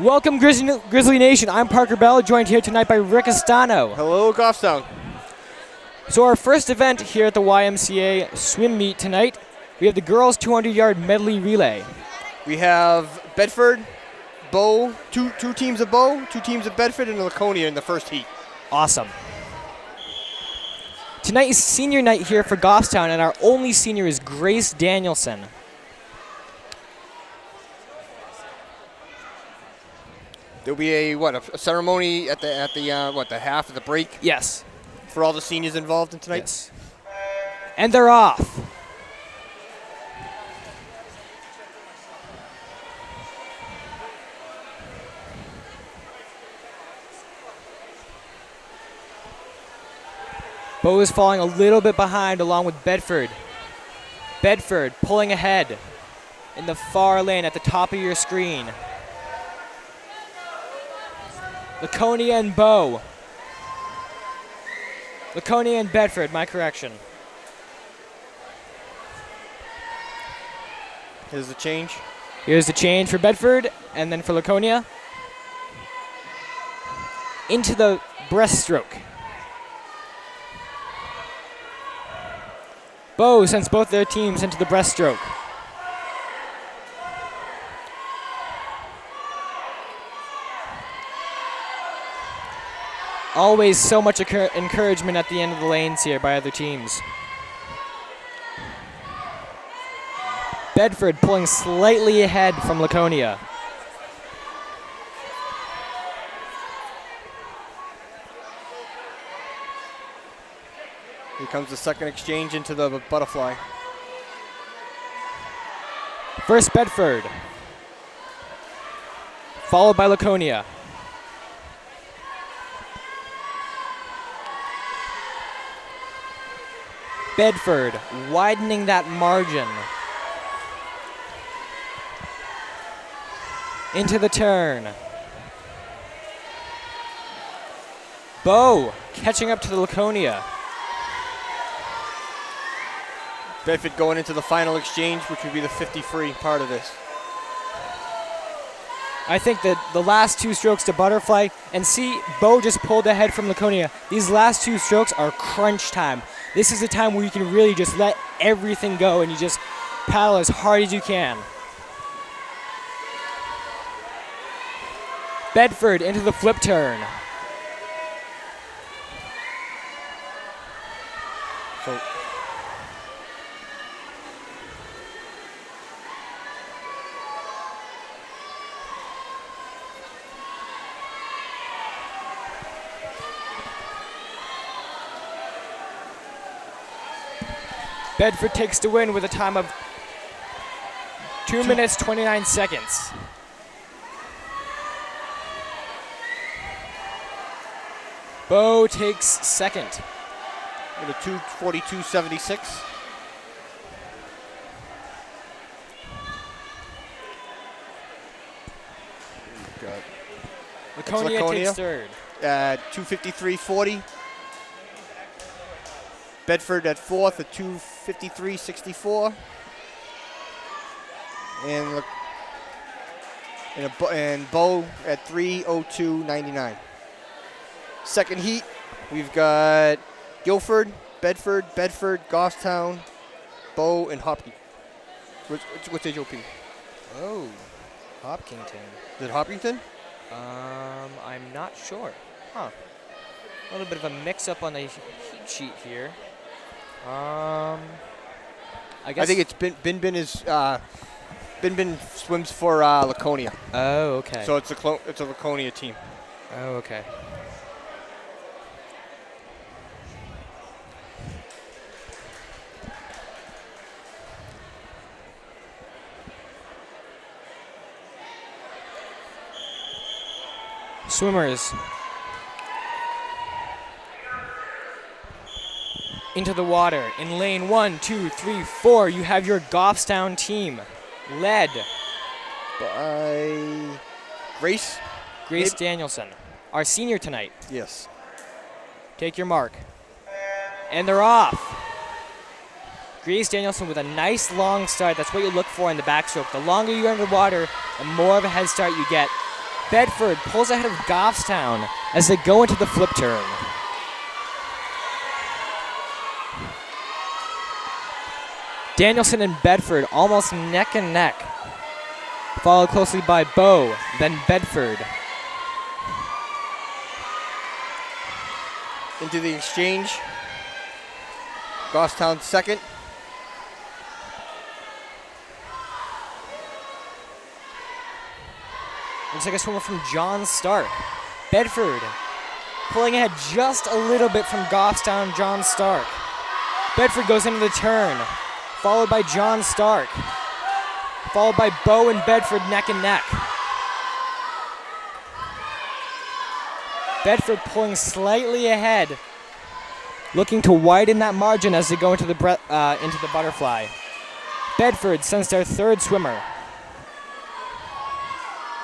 Welcome, Grizzly Nation. I'm Parker Bell, joined here tonight by Rick Estano. Hello, Goffstown. So our first event here at the YMCA swim meet tonight, we have the girls 200-yard medley relay. We have Bedford, Bow, two teams of Bow, two teams of Bedford, and Laconia in the first heat. Awesome. Tonight is senior night here for Goffstown, and our only senior is Grace Danielson. There'll be a ceremony at the half of the break Yes. for all the seniors involved in tonight. Yes. And they're off. Bow is falling a little bit behind along with Bedford. Bedford pulling ahead in the far lane at the top of your screen. Laconia and Bow. Laconia and Bedford, my correction. Here's the change. Here's the change for Bedford, and then for Laconia. Into the breaststroke. Bow sends both their teams into the breaststroke. Always so much encouragement at the end of the lanes here by other teams. Bedford pulling slightly ahead from Laconia. Here comes the second exchange into the butterfly. First Bedford, followed by Laconia. Bedford widening that margin. Into the turn. Bow catching up to the Laconia. Bedford going into the final exchange, which would be the 50-free part of this. I think that the last two strokes to butterfly, and see, Bow just pulled ahead from Laconia. These last two strokes are crunch time. This is a time where you can really just let everything go and you just paddle as hard as you can. Bedford into the flip turn. So Bedford takes the win with a time of 2 minutes, 29 seconds. Bow takes second. with a 2:42.76. Laconia takes third. 2:53.40. Bedford at fourth at 2:53.64. And Bow at 3:02.99. Second heat, we've got Guilford, Bedford, Goffstown, Bow, and Hopkins. What's HOP? Oh, Hopkinton. Is it Hopkinton? I'm not sure. Huh. A little bit of a mix-up on the heat sheet here. I guess. I think it's Bin swims for Laconia. Oh, okay. So it's a Laconia team. Oh, okay. Swimmers into the water. In lane 1, 2, 3, 4, you have your Goffstown team, led by Grace Danielson, our senior tonight. Yes. Take your mark. And they're off. Grace Danielson with a nice long start. That's what you look for in the backstroke. The longer you're underwater, the more of a head start you get. Bedford pulls ahead of Goffstown as they go into the flip turn. Danielson and Bedford almost neck and neck, followed closely by Bow, then Bedford. Into the exchange. Goffstown second. Looks like a swimmer from John Stark. Bedford pulling ahead just a little bit from Goffstown and John Stark. Bedford goes into the turn, followed by John Stark, followed by Bow and Bedford neck and neck. Bedford pulling slightly ahead, looking to widen that margin as they go into the butterfly. Bedford sends their third swimmer,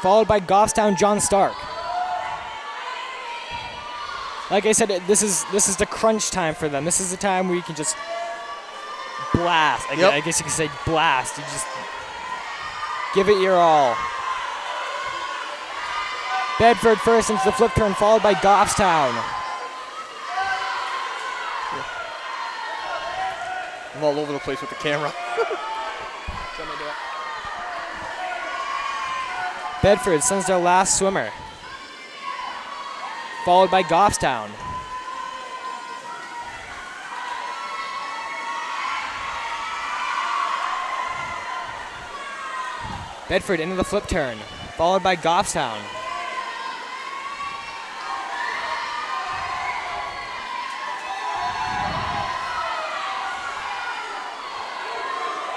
followed by Goffstown John Stark. Like I said, this is the crunch time for them. This is the time where you can just blast. I guess you could say blast. You just give it your all. Bedford first into the flip turn, followed by Goffstown. I'm all over the place with the camera. Bedford sends their last swimmer, followed by Goffstown. Bedford into the flip turn, followed by Goffstown.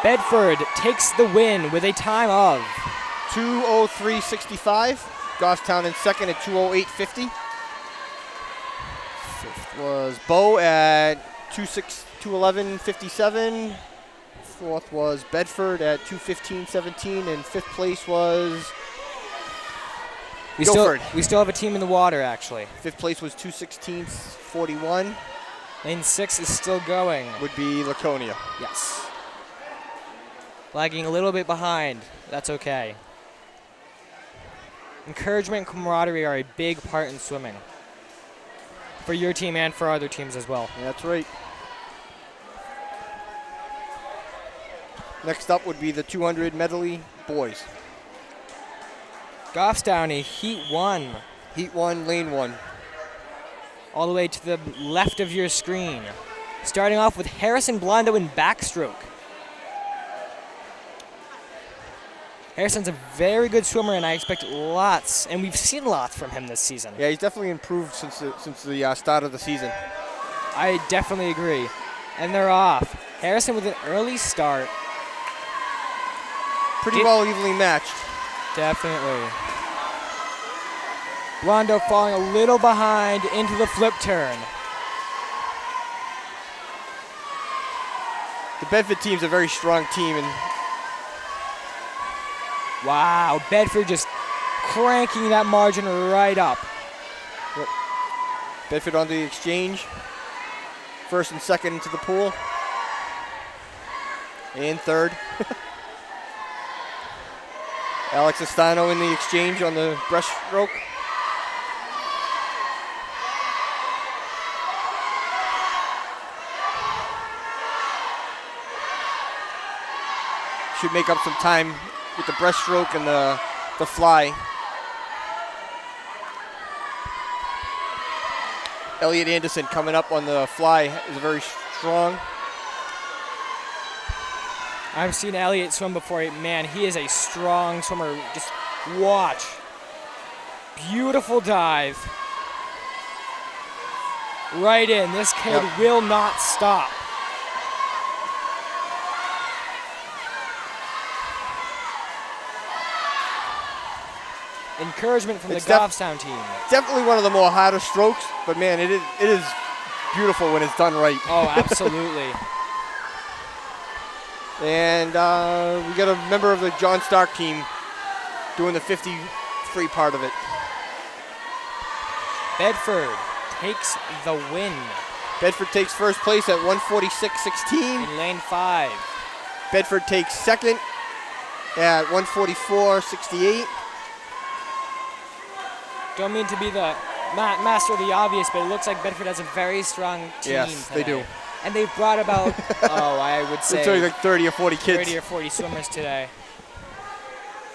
Bedford takes the win with a time of 2:03.65. Goffstown in second at 2:08.50. Fifth was Bow at 2:11.57. Fourth was Bedford at 2:15.17, and fifth place was Guilford. We still have a team in the water, actually. Fifth place was 2:16.41. Lane 6 is still going. Would be Laconia. Yes. Lagging a little bit behind. That's okay. Encouragement and camaraderie are a big part in swimming, for your team and for other teams as well. That's right. Next up would be the 200 medley boys. Goffstown, a Heat 1. Heat 1, lane 1. All the way to the left of your screen. Starting off with Harrison Blondo in backstroke. Harrison's a very good swimmer, and I expect lots, and we've seen lots from him this season. Yeah, he's definitely improved since the start of the season. I definitely agree. And they're off. Harrison with an early start. Pretty well evenly matched. Definitely. Blondo falling a little behind into the flip turn. The Bedford team's a very strong team, and wow, Bedford just cranking that margin right up. yep. Bedford on the exchange. First and second into the pool. And third. Alex Estano in the exchange on the breaststroke. Should make up some time with the breaststroke and the fly. Elliot Anderson coming up on the fly is very strong. I've seen Elliot swim before. Man, he is a strong swimmer. Just watch. Beautiful dive. Right in. This kid will not stop. Encouragement from the Goffstown team. Definitely one of the more harder strokes, but man, it is beautiful when it's done right. Oh, absolutely. And we got a member of the John Stark team doing the 50 free part of it. Bedford takes the win. Bedford takes first place at 146.16. In lane 5. Bedford takes second at 144.68. Don't mean to be the master of the obvious, but it looks like Bedford has a very strong team Yes, today. they do. And they've brought about, I would say, It's only like 30 or 40 kids. 30 or 40 swimmers today.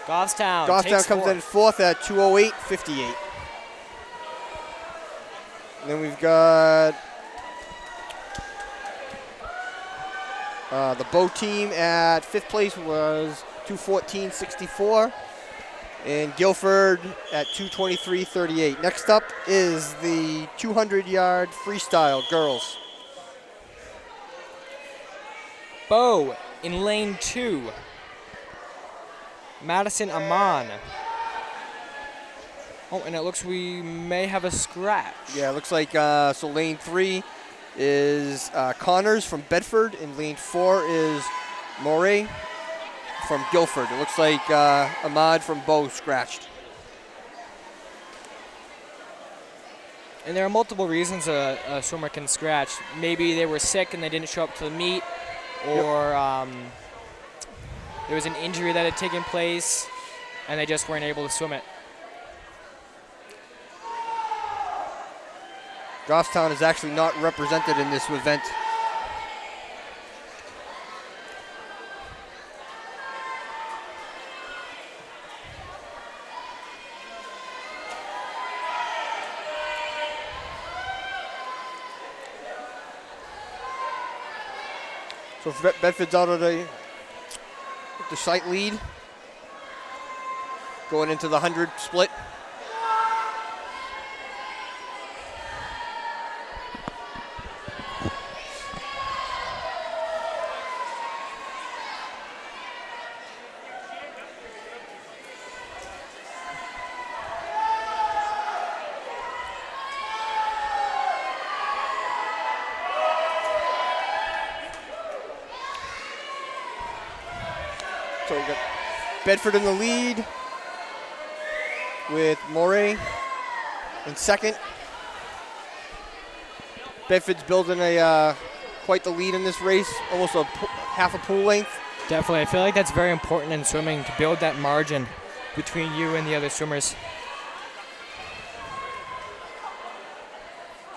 Goffstown Goffstown comes in fourth at 2:08.58. And then we've got the bow team at fifth place was 2:14.64. And Guilford at 2:23.38. Next up is the 200-yard freestyle girls. Bo in lane 2. Madison Amon. Oh, and it looks we may have a scratch. Yeah, it looks like so lane 3 is Connors from Bedford, and lane 4 is Moray from Guilford. It looks like Ahmad from Bow scratched. And there are multiple reasons a swimmer can scratch. Maybe they were sick and they didn't show up to the meet, or there was an injury that had taken place and they just weren't able to swim it. Goffstown is actually not represented in this event. So Bedford's out of the site lead, going into the 100 split. So we got Bedford in the lead with Moray in second. Bedford's building a quite the lead in this race, almost half a pool length. Definitely. I feel like that's very important in swimming, to build that margin between you and the other swimmers.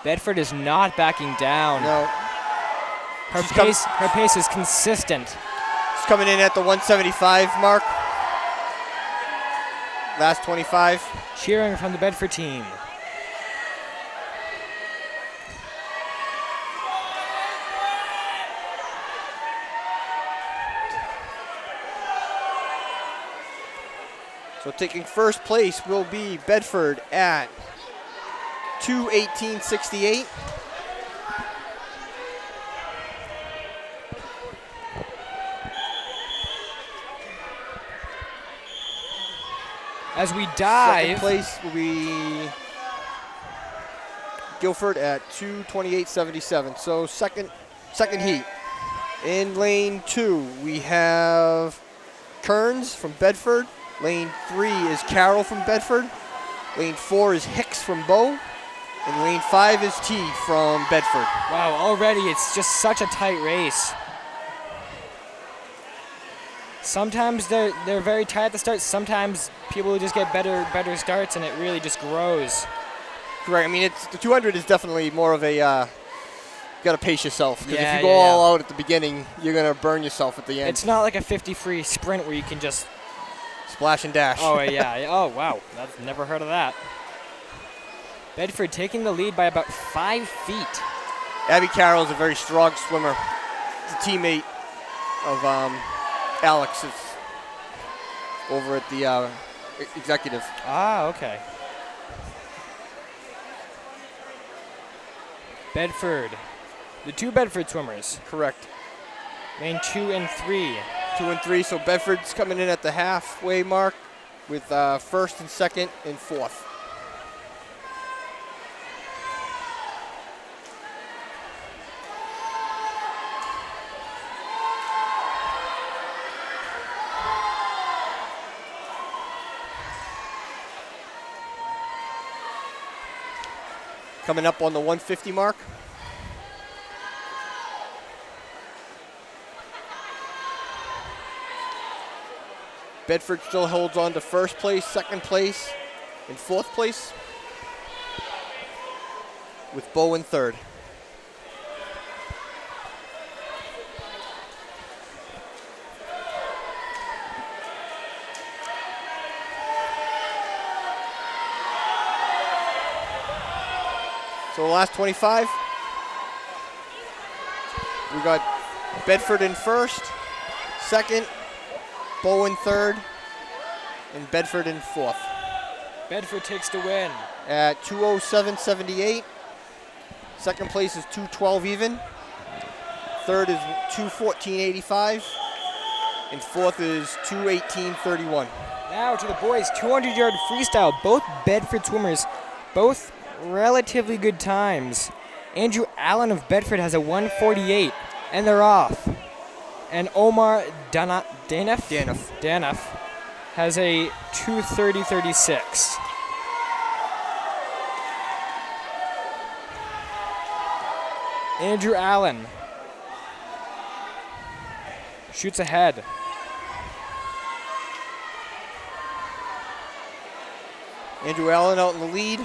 Bedford is not backing down. No. Her pace is consistent. She's coming in at the 175 mark. Last 25. Cheering from the Bedford team. So taking first place will be Bedford at 2:18.68. As we dive, Second place will be Guilford at 2:28.77. So second heat. In lane 2, we have Kearns from Bedford. Lane 3 is Carroll from Bedford. Lane 4 is Hicks from Bow. And lane 5 is T from Bedford. wow, already it's just such a tight race. Sometimes they're very tight at the start. Sometimes people just get better starts, and it really just grows. Correct. I mean, the 200 is definitely more of a you got to pace yourself, because Yeah, if you go all out at the beginning, you're gonna burn yourself at the end. It's not like a 50 free sprint where you can just. Splash and dash. Oh yeah. Oh wow. I've never heard of that. Bedford taking the lead by about 5 feet. Abby Carroll is a very strong swimmer. She's a teammate of Alex is over at the executive. Ah, okay. Bedford. The two Bedford swimmers. Correct. Lane 2 and 3. 2 and 3. So Bedford's coming in at the halfway mark with first and second and fourth. Coming up on the 150 mark. Bedford still holds on to first place, second place, and fourth place. with Bo in third. So the last 25, we got Bedford in first, second, Bo in third, and Bedford in fourth. Bedford takes the win. At 2:07.78. Second place is 2:12 even. Third is 2:14.85. And fourth is 2:18.31. Now to the boys, 200-yard freestyle. Both Bedford swimmers, both relatively good times. Andrew Allen of Bedford has a 1:48, and they're off. And Omar Danef has a 2:30.36. Andrew Allen shoots ahead. Andrew Allen out in the lead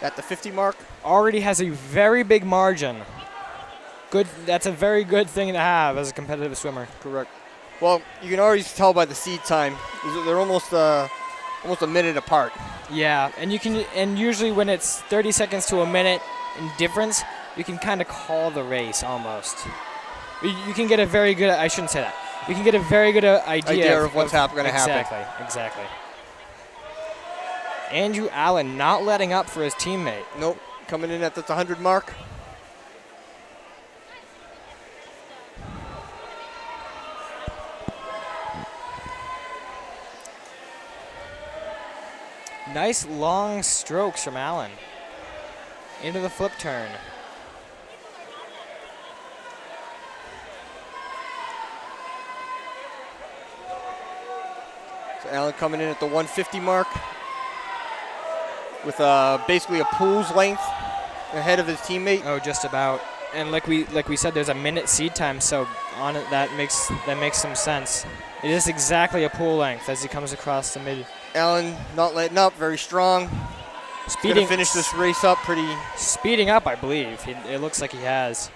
at the 50 mark. Already has a very big margin. Good. That's a very good thing to have as a competitive swimmer. Correct. Well, you can always tell by the seed time. They're almost a minute apart. Yeah, and usually when it's 30 seconds to a minute in difference, you can kind of call the race almost. You can get a very good. I shouldn't say that. You can get a very good idea of what's going to happen. Exactly. Andrew Allen not letting up for his teammate. Nope. Coming in at the 100 mark. Nice long strokes from Allen. Into the flip turn. So Allen coming in at the 150 mark with basically a pool's length ahead of his teammate. Oh, just about. And like we said, there's a minute seed time, so on it that makes some sense. It is exactly a pool length as he comes across the mid. Allen not letting up, very strong. Speeding. Finish this race up pretty. Speeding up, I believe. It looks like he has.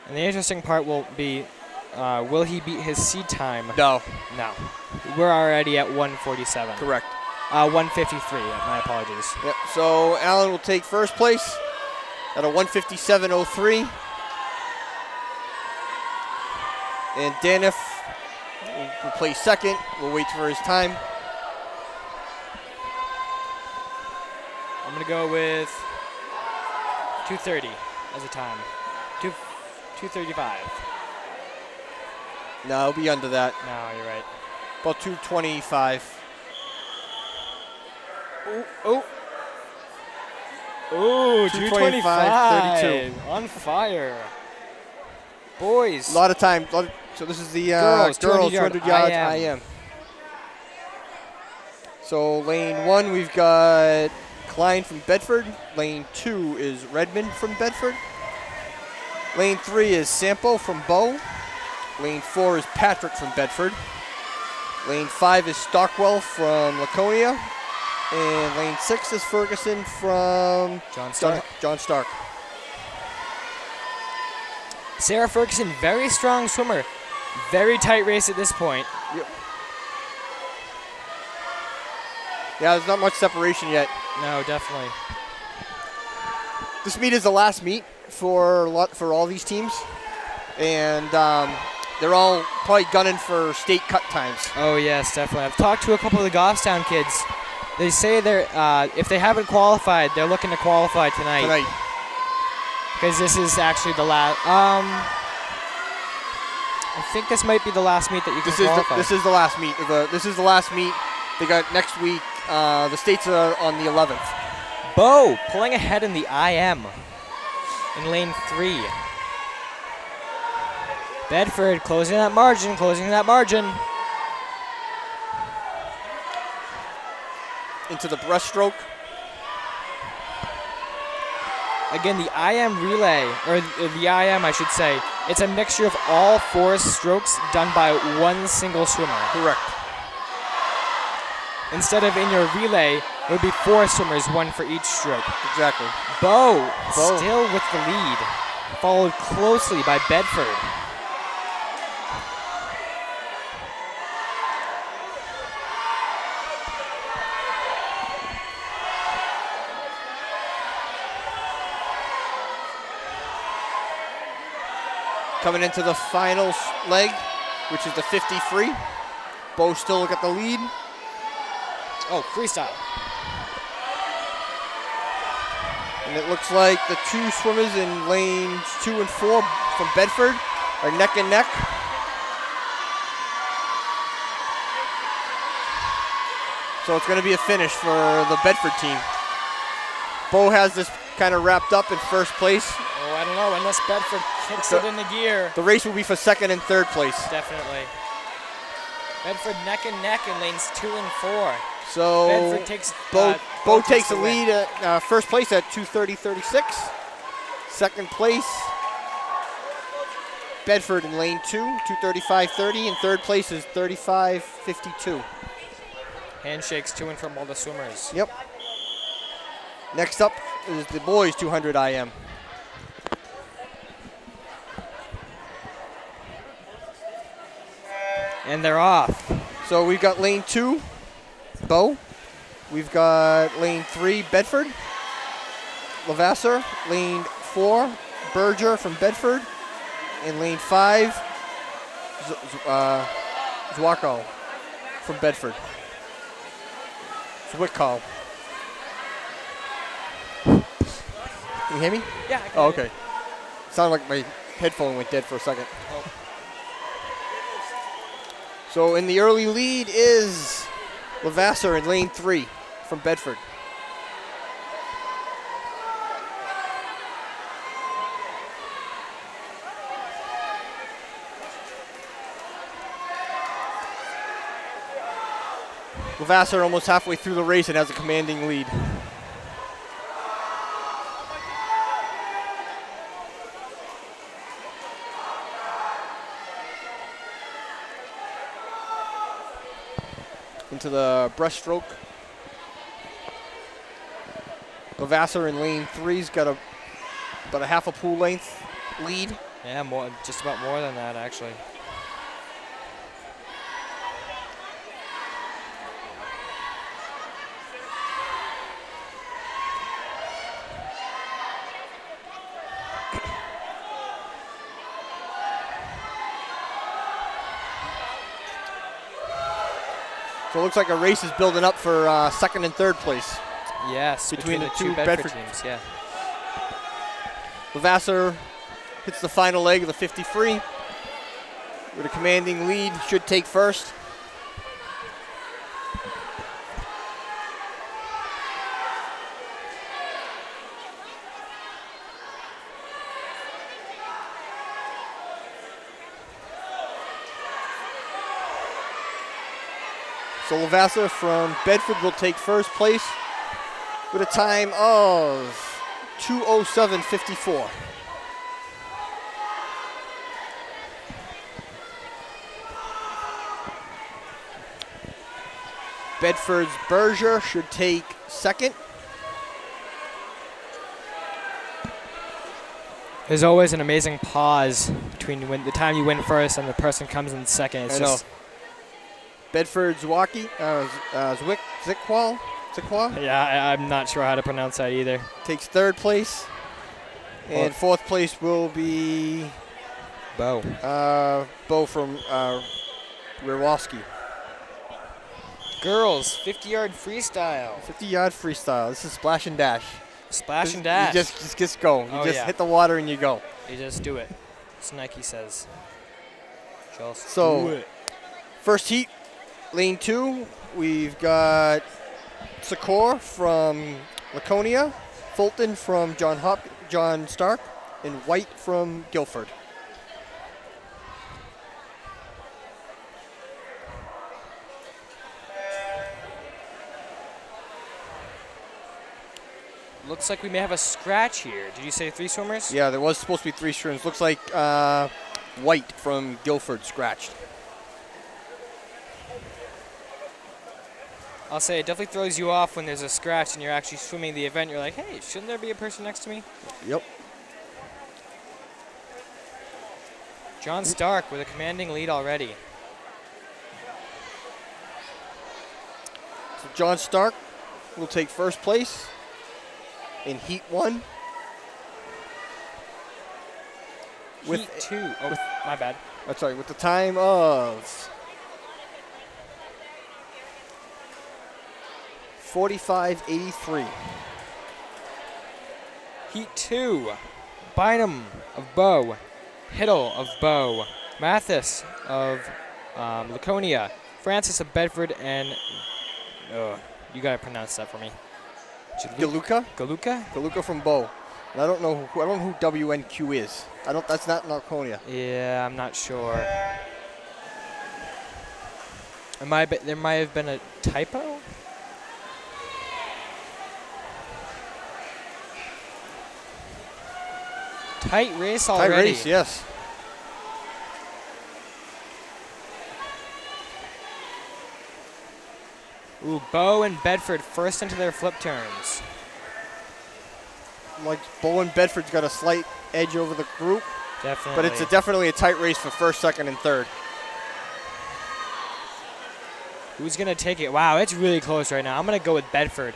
And the interesting part will be, will he beat his seed time? No. No. We're already at 1:47. Correct. 1:53. My apologies. Yep. So Allen will take first place at a 1:57.03. And Danif will play second. We'll wait for his time. I'm going to go with 2:30 as a time. 2:35. No, it'll be under that. No, you're right. About 2:25. Oh. 2:25. On fire. Boys. A lot of time. So this is the girls 200 yards IM. So lane 1, we've got Klein from Bedford. Lane 2 is Redmond from Bedford. Lane 3 is Sampo from Bow. Lane 4 is Patrick from Bedford. Lane 5 is Stockwell from Laconia. And lane 6 is Ferguson from John Stark. Sarah Ferguson, very strong swimmer. Very tight race at this point. Yep. Yeah, there's not much separation yet. No, definitely. This meet is the last meet for all these teams, and they're all probably gunning for state cut times. Oh yes, definitely. I've talked to a couple of the Goffstown kids. They say they're if they haven't qualified, they're looking to qualify tonight. Because this is actually the last. I think this might be the last meet that you can qualify. This is the last meet. This is the last meet. They got next week. The states are on the 11th. Bo pulling ahead in the IM in lane 3. Bedford closing that margin. Into the breaststroke. Again, the IM relay, or the IM, I should say, it's a mixture of all 4 strokes done by one single swimmer. Correct. Instead of in your relay, It would be 4 swimmers, 1 for each stroke. Exactly. Bo still with the lead, followed closely by Bedford. Coming into the final leg, which is the 50 free. Bo still got the lead. Oh, freestyle. And it looks like the 2 swimmers in lanes 2 and 4 from Bedford are neck and neck. So it's going to be a finish for the Bedford team. Bo has this kind of wrapped up in first place. Oh, I don't know, unless Bedford kicks it into gear. The race will be for second and third place. Definitely. Bedford neck and neck in lanes 2 and 4. So Bedford takes, Bo takes the lead at first place at 2:30.36. Second place, Bedford in lane 2, 2:35.30, and third place is 35.52. Handshakes to and from all the swimmers. Yep. Next up is the boys 200 IM. And they're off. So we've got lane 2, Bo. We've got lane 3, Bedford. Levasseur. Lane 4, Berger from Bedford. And lane 5, Zwickau from Bedford. Zwickau. Can you hear me? Yeah, I can Oh, hear okay. Sounded like my headphone went dead for a second. Oh. So in the early lead is Levasseur in lane 3 from Bedford. Levasseur almost halfway through the race and has a commanding lead. Into the breaststroke. Levasseur in lane 3's got about a half a pool length lead. Yeah, more, just about more than that, actually. So it looks like a race is building up for second and third place. Yes, between the two Bedford teams, yeah. Levasseur hits the final leg of the 50 free with a commanding lead, should take first. So Levasseur from Bedford will take first place with a time of 2:07.54. Bedford's Berger should take second. There's always an amazing pause between when the time you win first and the person comes in second. It's just Bedford's Zwickau. yeah, I'm not sure how to pronounce that either. Takes third place. And fourth place will be Bo. Bo from Rewalski. Girls, 50-yard freestyle. 50-yard freestyle. This is splash and dash. Splash and dash. You just go. You just yeah. hit the water and you go. You just do it. As Nike says. Just So, do it. first heat, lane 2, we've got Secor from Laconia, Fulton from John Stark, and White from Guilford. Looks like we may have a scratch here. Did you say 3 swimmers? Yeah, there was supposed to be 3 swimmers. Looks like White from Guilford scratched. I'll say it definitely throws you off when there's a scratch and you're actually swimming the event. You're like, hey, shouldn't there be a person next to me? Yep. John Stark with a commanding lead already. So John Stark will take first place in Heat 1. Heat 2. Oh, my bad. That's right, with the time of 45.83. Heat 2. Bynum of Bow. Hiddle of Bow. Mathis of Laconia. Francis of Bedford, and you gotta pronounce that for me. Galuka? Galuka? Galuka from Bow. And I don't know who WNQ is. That's not Laconia. Yeah, I'm not sure. There might have been a typo? Tight race already. Tight race, yes. Ooh, Bow and Bedford first into their flip turns. Like Bow and Bedford's got a slight edge over the group. Definitely. But it's definitely a tight race for first, second, and third. Who's going to take it? Wow, it's really close right now. I'm going to go with Bedford.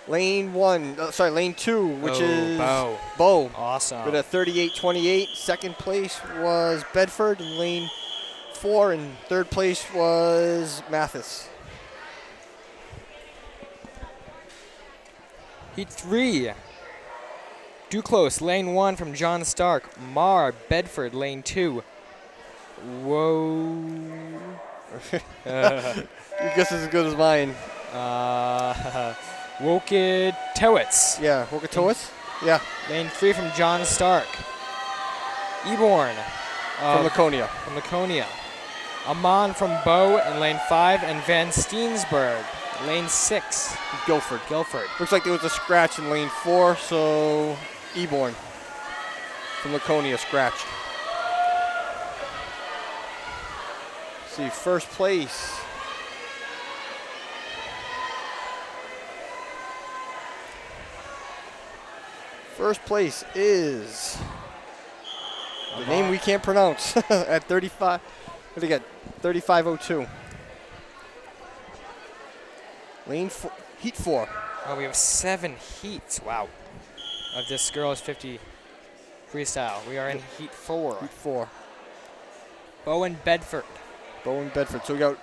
Lane 2, which is Bow. Bow. Awesome. With a 38.28. Second place was Bedford in lane 4, and third place was Mathis. Heat 3. Duclos, lane 1 from John Stark. Marr, Bedford, lane 2. Whoa. Your guess is as good as mine. Wokitowitz. Yeah, Wokatowitz? Yeah. Lane 3 from John Stark. Eborn. From Laconia. From Laconia. Amon from Bow in lane 5, and Van Steensberg, lane 6. Guilford. Looks like there was a scratch in lane 4, so Eborn from Laconia scratched. Let's see, first place. First place is the name we can't pronounce at 35. What do you got? 35.02. Lane 4, Heat 4. Oh, we have 7 heats. Wow. Of this girls 50 freestyle. We are in Heat 4. Heat 4. Bow and Bedford. Bow and Bedford. So we got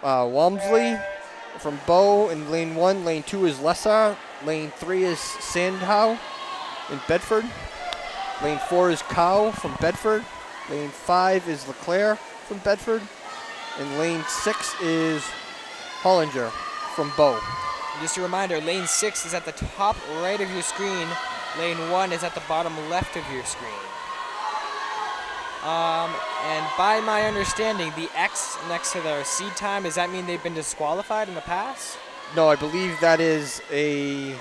Walmsley from Bow in lane 1. Lane 2 is Lessar. Lane 3 is Sandhow in Bedford. Lane 4 is Cow from Bedford. Lane 5 is LeClaire from Bedford. And lane 6 is Hollinger from Bow. Just a reminder, lane 6 is at the top right of your screen. Lane 1 is at the bottom left of your screen. And by my understanding, the X next to their seed time, does that mean they've been disqualified in the past? No, I believe that is a...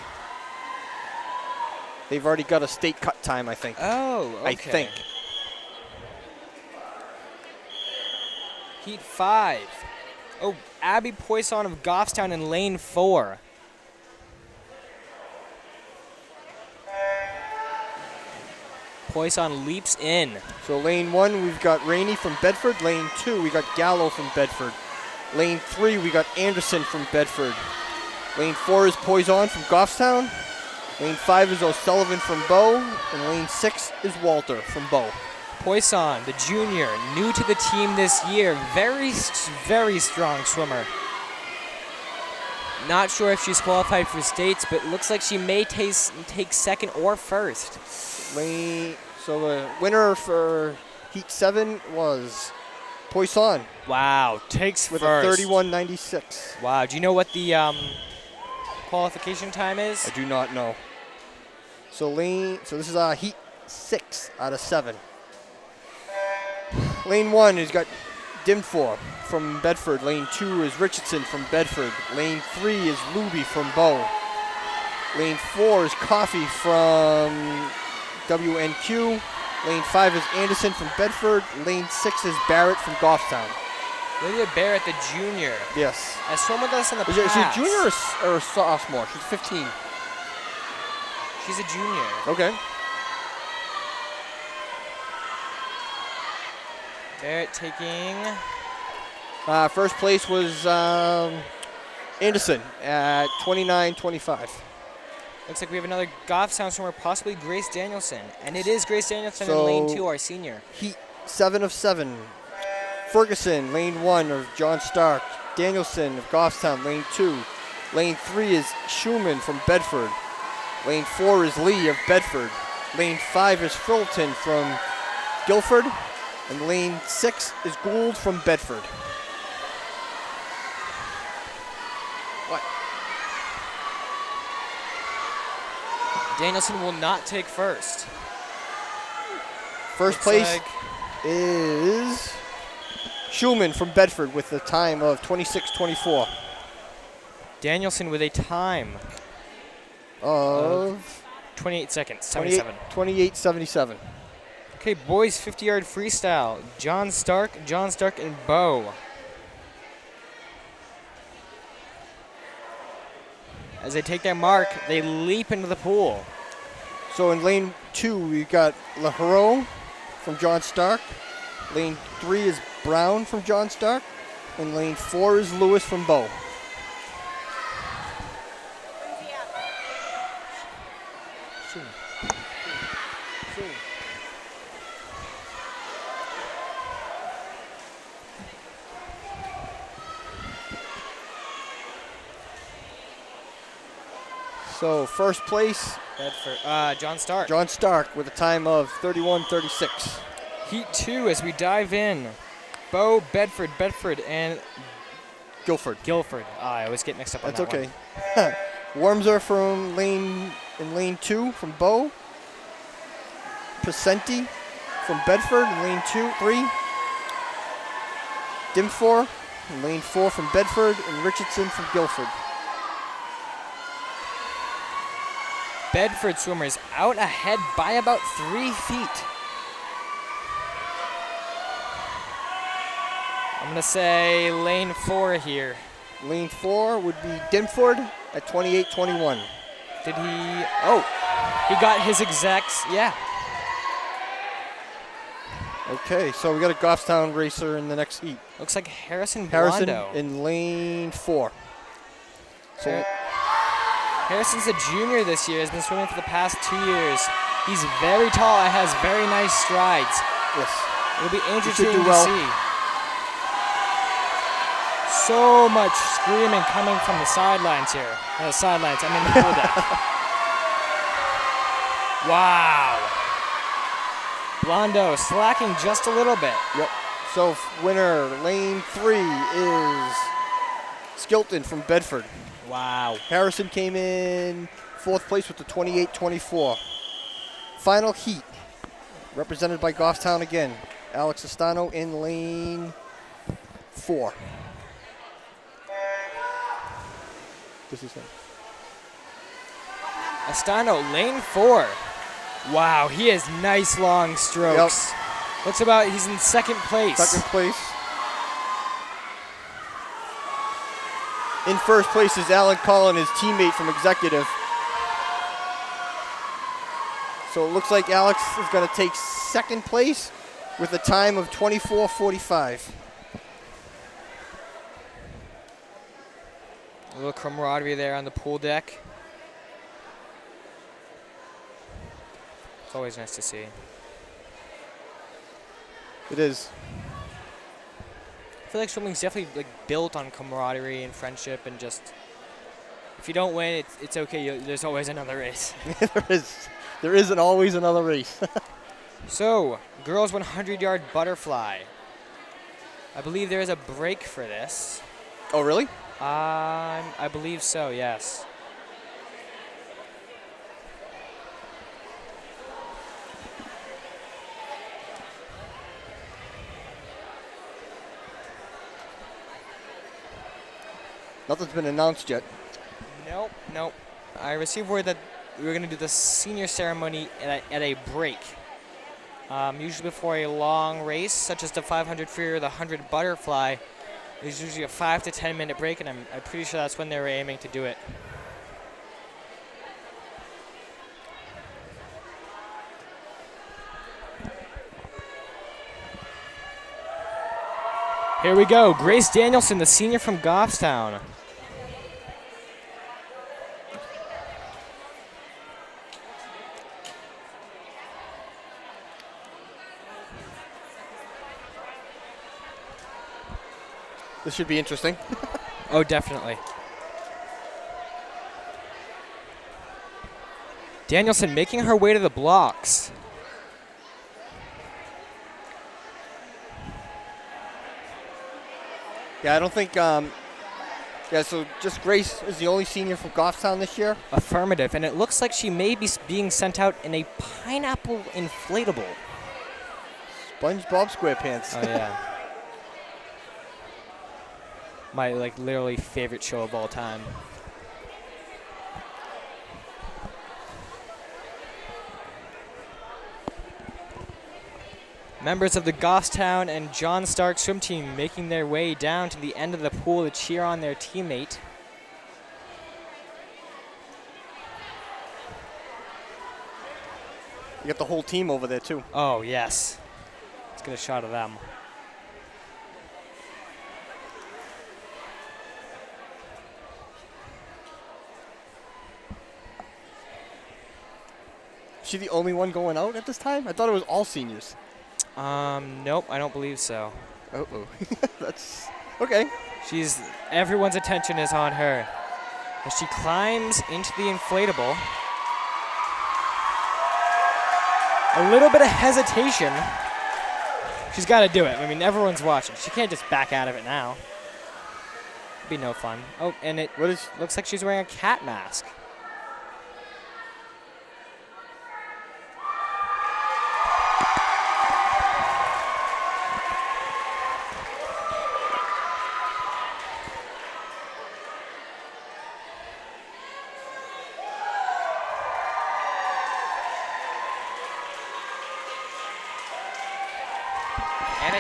They've already got a state cut time, I think. Oh, okay. I think. Heat 5. Oh, Abby Poisson of Goffstown in lane 4. Poisson leaps in. So lane 1, we've got Rainey from Bedford. Lane 2, we got Gallo from Bedford. Lane 3, we got Anderson from Bedford. Lane 4 is Poisson from Goffstown. Lane 5 is O'Sullivan from Bow. And lane 6 is Walter from Bow. Poisson, the junior, new to the team this year. Very, very strong swimmer. Not sure if she's qualified for states, but looks like she may take second or first. So the winner for Heat 7 was Poisson. Wow, takes with first. a 31.96. Wow, do you know what the qualification time is? I do not know. So this is Heat 6 out of 7. Lane 1 has got Dimfor from Bedford. Lane 2 is Richardson from Bedford. Lane 3 is Luby from Bow. Lane 4 is Coffey from WNQ. Lane 5 is Anderson from Bedford. Lane 6 is Barrett from Goffstown. Lydia Barrett, the junior, Yes. has swum with us in the Is she a past. junior or a sophomore? She's 15. She's a junior. Okay. Barrett taking... First place was Anderson at 29.25. Looks like we have another Goffstown swimmer, possibly Grace Danielson. And it is Grace Danielson in So- lane 2, our senior. Heat 7 of 7. Ferguson, lane 1 of John Stark. Danielson of Goffstown, lane 2. Lane 3 is Schumann from Bedford. Lane 4 is Lee of Bedford. Lane 5 is Fulton from Guilford. And lane 6 is Gould from Bedford. What? Danielson will not take first. First Looks place like is Schumann from Bedford with a time of 26.24. Danielson with a time Of 28 seconds, 28 77. 28.77. Okay, boys 50-yard freestyle. John Stark, and Bo. As they take their mark, they leap into the pool. So in lane 2, we got LaHero from John Stark. Lane 3 is Brown from John Stark. And lane 4 is Lewis from Bow. So first place, Bedford, John Stark. John Stark with a time of 31.36. Heat 2 as we dive in. Bo, Bedford, and Guilford. Guilford. I always get mixed up on That's that okay. Wormser from lane 2 from Bow. Pacenti from Bedford in lane 3. Dimfor in lane 4 from Bedford, and Richardson from Guilford. Bedford swimmers out ahead by about 3 feet. I'm going to say lane 4 here. Lane 4 would be Dimford at 28.21. Did he? Oh, he got his exacts. Yeah. Okay, so we got a Goffstown racer in the next heat. Looks like Harrison Harrison Blondo. in lane 4. So Harrison's a junior this year. Has been swimming for the past 2 years. He's very tall and has very nice strides. yes, It'll be should interesting do to well. see. So much screaming coming from the sidelines here. The sidelines, I mean the pool deck. Wow. Blondo slacking just a little bit. Yep. So winner, lane 3 is Skilton from Bedford. Wow. Harrison came in 4th place with the 28.24. Final heat, represented by Goffstown again. Alex Estano in lane 4. This is him. Estano, lane 4. Wow, he has nice long strokes. Looks about, he's in 2nd place. 2nd place. In 1st place is Alan Collin, his teammate from Executive. So it looks like Alex is going to take 2nd place with a time of 24.45. A little camaraderie there on the pool deck. It's always nice to see. It is. I feel like swimming's definitely built on camaraderie and friendship, and just if you don't win, it's okay. There's always another race. There isn't always another race. So, girls 100-yard butterfly. I believe there is a break for this. Oh, really? I believe so, yes. Nothing's been announced yet. Nope. I received word that we were going to do the senior ceremony at a break. Usually before a long race, such as the 500 free or the 100 butterfly, There's usually a 5 to 10 minute break, and I'm pretty sure that's when they were aiming to do it. Here we go. Grace Danielson, the senior from Goffstown. This should be interesting. Oh, definitely. Danielson making her way to the blocks. Yeah, I don't think. So just Grace is the only senior from Goffstown this year. Affirmative, and it looks like she may be being sent out in a pineapple inflatable. SpongeBob SquarePants. Oh yeah. My literally favorite show of all time. Members of the Goffstown and John Stark swim team making their way down to the end of the pool to cheer on their teammate. You got the whole team over there too. Oh yes. Let's get a shot of them. Is she the only one going out at this time? I thought it was all seniors. Nope, I don't believe so. Uh-oh. That's okay. Everyone's attention is on her. As she climbs into the inflatable. A little bit of hesitation. She's got to do it. I mean, everyone's watching. She can't just back out of it now. It'd be no fun. Oh, and it looks like she's wearing a cat mask.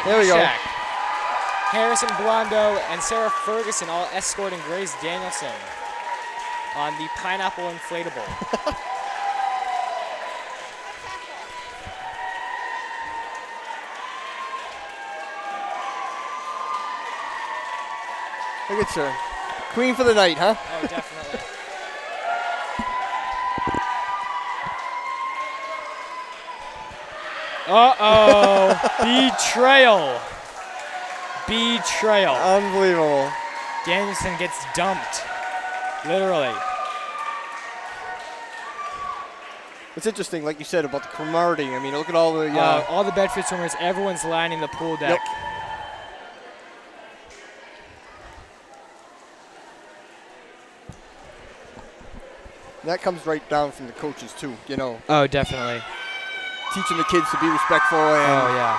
There we go. Harrison Blondo and Sarah Ferguson all escorting Grace Danielson on the pineapple inflatable. Look at her. Queen for the night, huh? Oh, definitely. Uh-oh. Betrayal. Betrayal. Unbelievable. Danielson gets dumped. Literally. It's interesting, like you said, about the camaraderie. I mean, look at all the Bedford swimmers. Everyone's lining the pool deck. Yep. That comes right down from the coaches, too, you know. Oh, definitely. Teaching the kids to be respectful. And oh, yeah.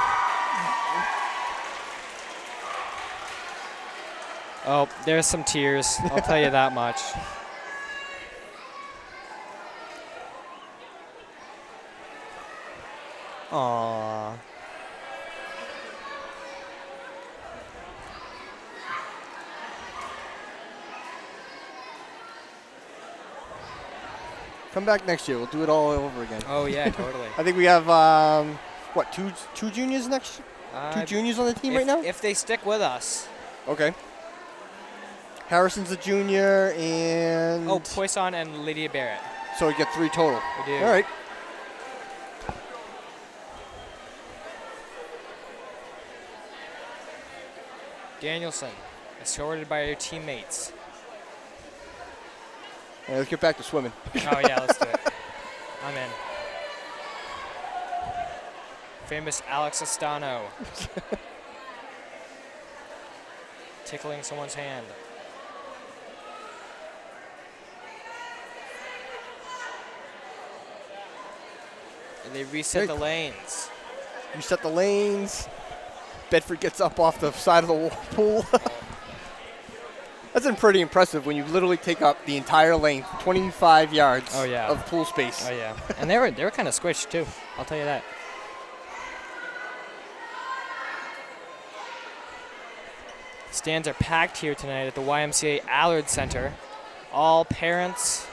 Oh, there's some tears. I'll tell you that much. Aww. Come back next year. We'll do it all over again. Oh, yeah, totally. I think we have, two juniors next? Two juniors on the team right now? If they stick with us. Okay. Harrison's a junior, and... Oh, Poisson and Lydia Barrett. So we get 3 total. We do. All right. Danielson, escorted by her teammates. All right, let's get back to swimming. Oh, yeah, let's do it. I'm in. Famous Alex Astano. Tickling someone's hand. And they reset the lanes. Reset the lanes. Bedford gets up off the side of the pool. That's been pretty impressive when you literally take up the entire length, 25 yards of pool space. Oh, yeah. And they were kind of squished, too. I'll tell you that. Stands are packed here tonight at the YMCA Allard Center. All parents.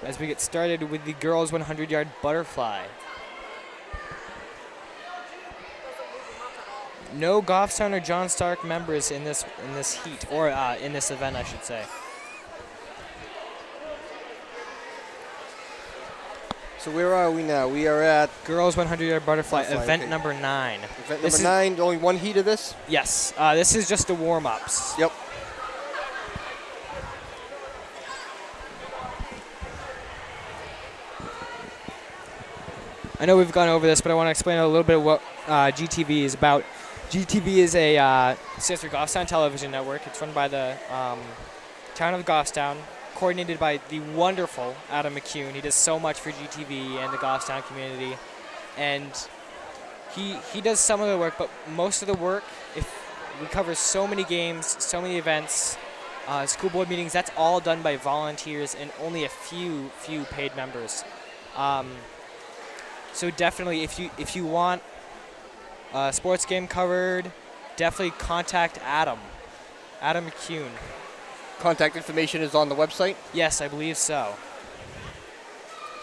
As we get started with the girls 100-yard butterfly. No Goffstown or John Stark members in this heat, or in this event, I should say. So where are we now? We are at Girls 100-yard butterfly, event okay. number 9. Event number 9, only one heat of this? Yes, this is just the warm-ups. Yep. I know we've gone over this, but I want to explain a little bit what GTV is about. GTV is stands for Goffstown Television Network. It's run by the town of Goffstown, coordinated by the wonderful Adam McCune. He does so much for GTV and the Goffstown community, and he does some of the work, but most of the work, we cover so many games, so many events, school board meetings. That's all done by volunteers and only a few paid members. So definitely, if you want a sports game covered, definitely contact Adam McCune. Contact information is on the website? Yes, I believe so.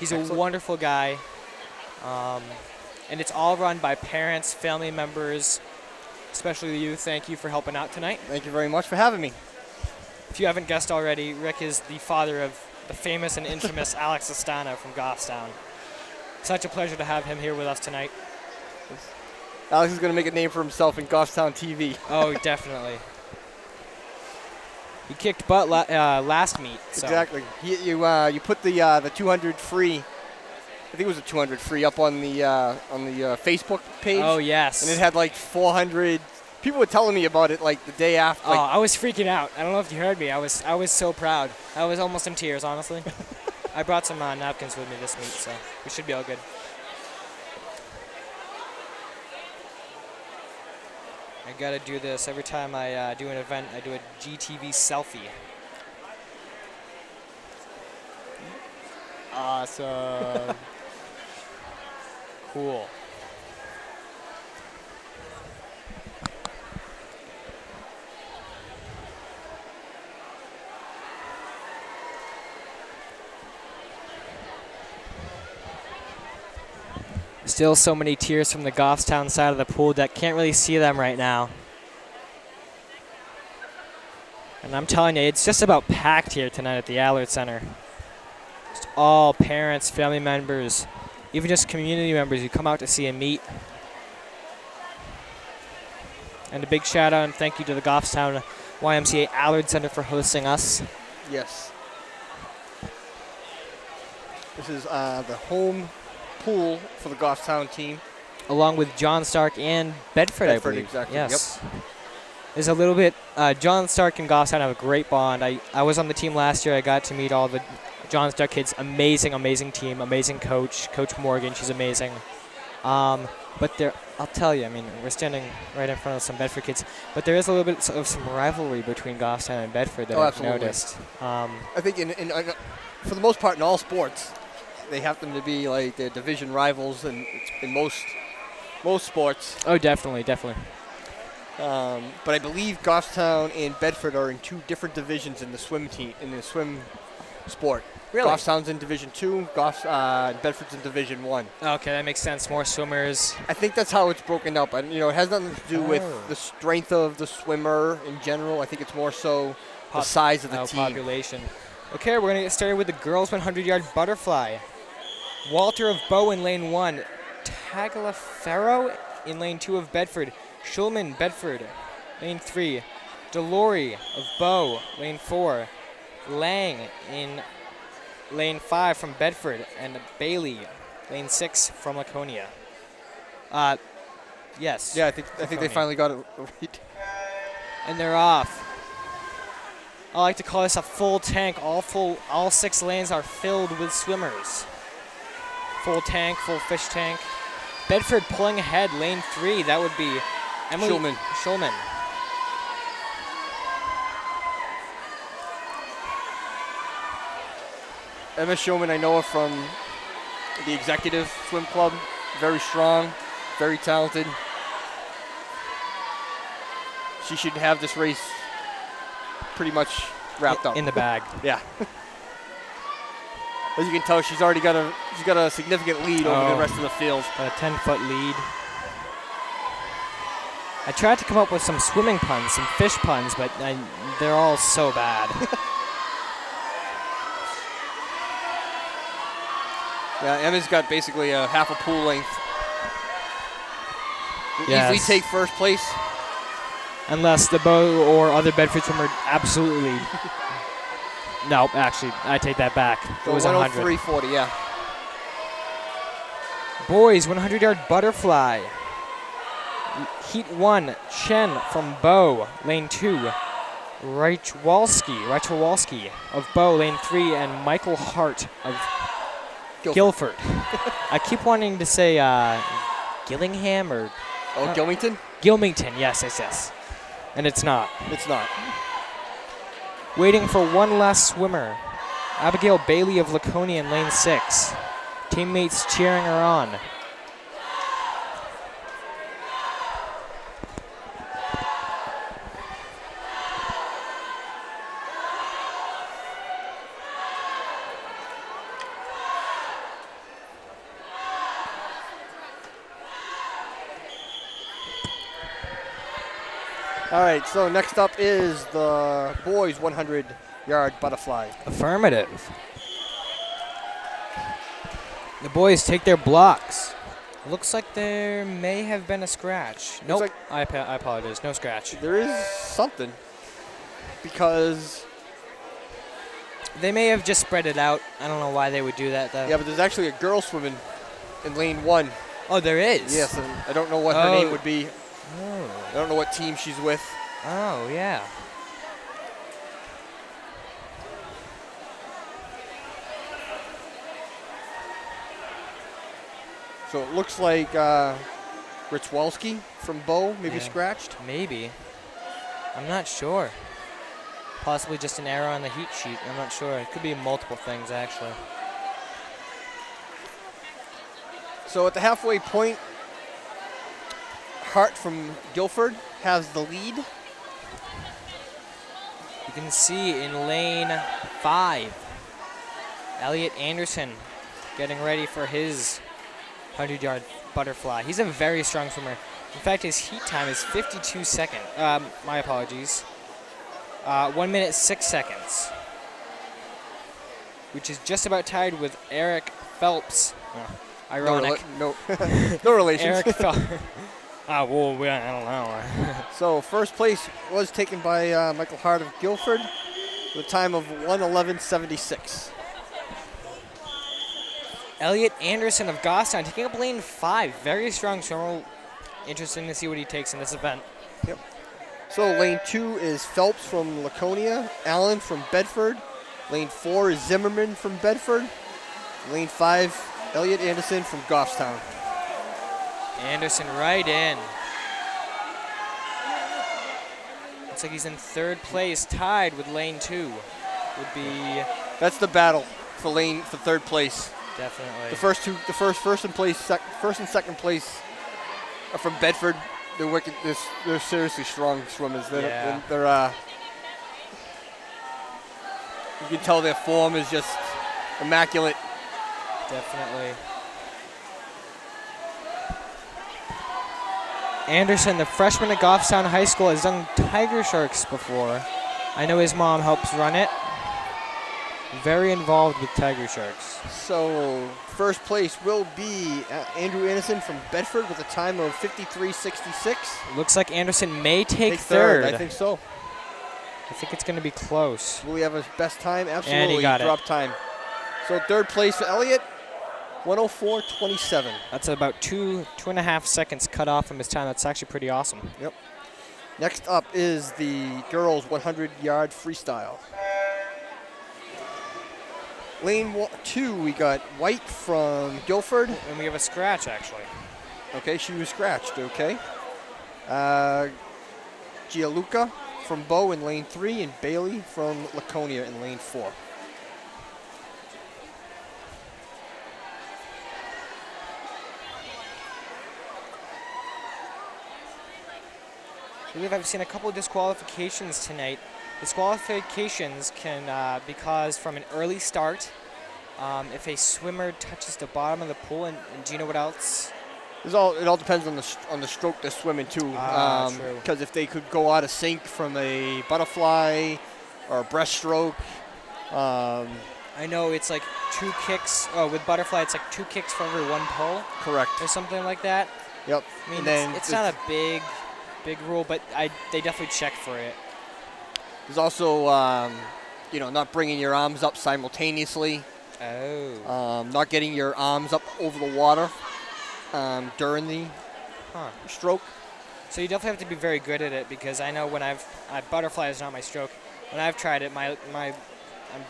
He's Excellent. a wonderful guy, and it's all run by parents, family members, especially you. Thank you for helping out tonight. Thank you very much for having me. If you haven't guessed already, Rick is the father of the famous and infamous Alex Astana from Goffstown. Such a pleasure to have him here with us tonight. Alex is going to make a name for himself in Goffstown TV. Oh, definitely. He kicked butt last meet. So. Exactly. You put the 200 free. I think it was a 200 free up on the Facebook page. Oh yes. And it had like 400. People were telling me about it like the day after. Like, I was freaking out. I don't know if you heard me. I was so proud. I was almost in tears, honestly. I brought some napkins with me this meet, so we should be all good. I gotta do this every time I do an event. I do a GTV selfie. Awesome. Cool. Still so many tears from the Goffstown side of the pool deck. Can't really see them right now. And I'm telling you, it's just about packed here tonight at the Allard Center. Just all parents, family members, even just community members who come out to see a meet. And a big shout out and thank you to the Goffstown YMCA Allard Center for hosting us. Yes. This is the home pool for the Goffstown team. Along with John Stark and Bedford, I believe. Exactly. Yes. Yep. There's a little bit, John Stark and Goffstown have a great bond. I was on the team last year. I got to meet all the John Stark kids. Amazing team, amazing coach. Coach Morgan, she's amazing. But there, I'll tell you, I mean, we're standing right in front of some Bedford kids, but there is a little bit of some rivalry between Goffstown and Bedford that I've absolutely. Noticed. I think for the most part in all sports, they happen to be like their division rivals in most sports. Oh, definitely. But I believe Goffstown and Bedford are in 2 different divisions in the swim sport. Really? Goffstown's in Division 2, Bedford's in Division 1. Okay, that makes sense. More swimmers. I think that's how it's broken up. And it has nothing to do with the strength of the swimmer in general. I think it's more so the size of the team. Population. Okay, we're going to get started with the girls 100-yard butterfly. Walter of Bow in lane 1. Tagliaferro in lane 2 of Bedford. Schulman, Bedford, lane 3. Delory of Bow, lane 4. Lang in lane 5 from Bedford. And Bailey, lane 6 from Laconia. Yes. Yeah, I think they finally got it right. And they're off. I like to call this a full tank. All 6 lanes are filled with swimmers. Full tank, full fish tank. Bedford pulling ahead, lane 3. That would be Emily Schulman. Emma Schulman, I know her from the Executive Swim Club. very strong, very talented. She should have this race pretty much wrapped up. In the bag. Yeah. As you can tell, she's already got a significant lead over the rest of the field. A 10-foot lead. I tried to come up with some swimming puns, some fish puns, but they're all so bad. Yeah, Emma's got basically a half a pool length. Yes. Easily take first place. Unless the Bow or other Bedford swimmer absolutely lead. No, actually, I take that back. So It was 100. 103.40, yeah. Boys, 100-yard butterfly. Heat 1, Chen from Bow, lane 2. Rachwalski of Bow, lane 3, and Michael Hart of Guilford. I keep wanting to say Gillingham or... Oh, Gilmington? Gilmington, yes. And it's not. It's not. Waiting for one last swimmer. Abigail Bailey of Laconia in lane 6. Teammates cheering her on. All right, so next up is the boys' 100-yard butterfly. Affirmative. The boys take their blocks. Looks like there may have been a scratch. Nope, like I apologize. No scratch. There is something because... They may have just spread it out. I don't know why they would do that, though. Yeah, but there's actually a girl swimming in lane 1. Oh, there is? Yes, and I don't know what her name would be. Oh. I don't know what team she's with. Oh, yeah. So it looks like Richwalski from Bow maybe scratched. Maybe. I'm not sure. Possibly just an error on the heat sheet. I'm not sure. It could be multiple things, actually. So at the halfway point, Hart from Guilford has the lead. You can see in lane 5, Elliot Anderson getting ready for his 100-yard butterfly. He's a very strong swimmer. In fact, his heat time is 52 seconds. My apologies. 1 minute 6 seconds, which is just about tied with Eric Phelps. Ironic. No relation. Eric Phelps. I don't know. So first place was taken by Michael Hart of Guilford with a time of 1:11.76. Elliot Anderson of Goffstown taking up lane 5. Very strong swimmer. Interesting to see what he takes in this event. Yep. So lane 2 is Phelps from Laconia, Allen from Bedford. Lane 4 is Zimmerman from Bedford. Lane 5, Elliot Anderson from Goffstown. Anderson right in. Looks like he's in 3rd place, tied with lane 2. Would be That's the battle for 3rd place. definitely. First and second place are from Bedford. They're wicked. They're seriously strong swimmers. They're you can tell their form is just immaculate. Definitely. Anderson, the freshman at Goffstown High School, has done Tiger Sharks before. I know his mom helps run it. Very involved with Tiger Sharks. So first place will be Andrew Anderson from Bedford with a time of 53.66. Looks like Anderson may take third. I think so. I think it's going to be close. Will he have his best time? Absolutely. And he got it. Drop time. So third place for Elliott, 1:04.27. That's about 2.5 seconds cut off from his time. That's actually pretty awesome. Yep. Next up is the girls' 100-yard freestyle. Lane 2, we got White from Guilford. And we have a scratch, actually. Okay, she was scratched, okay. Gianluca from Bow in lane 3 and Bailey from Laconia in lane 4. believe I've seen a couple of disqualifications tonight. Disqualifications can be caused from an early start, if a swimmer touches the bottom of the pool, and do you know what else? It all depends on the stroke they're swimming too. True. Because if they could go out of sync from a butterfly or a breaststroke. I know it's like 2 kicks. Oh, with butterfly, it's like 2 kicks for every 1 pull. Correct. Or something like that. Yep. I mean, and then it's not a big rule, but they definitely check for it. There's also, not bringing your arms up simultaneously. Oh. Not getting your arms up over the water during the stroke. So you definitely have to be very good at it, because I know when butterfly is not my stroke. When I've tried it, I'm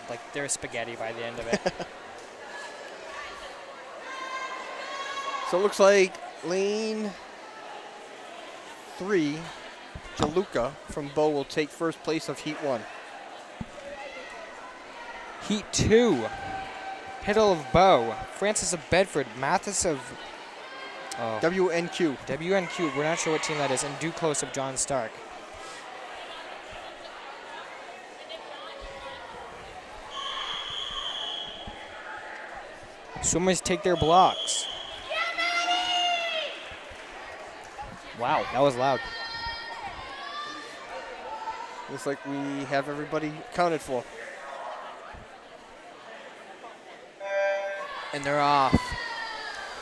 like, there's spaghetti by the end of it. So it looks like lane 3, Jaluka from Bow will take first place of Heat 1. Heat 2. Hiddle of Bow. Francis of Bedford. Mathis of WNQ. WNQ. We're not sure what team that is. And Duclos of John Stark. Swimmers take their blocks. Wow, that was loud. Looks like we have everybody accounted for. And they're off.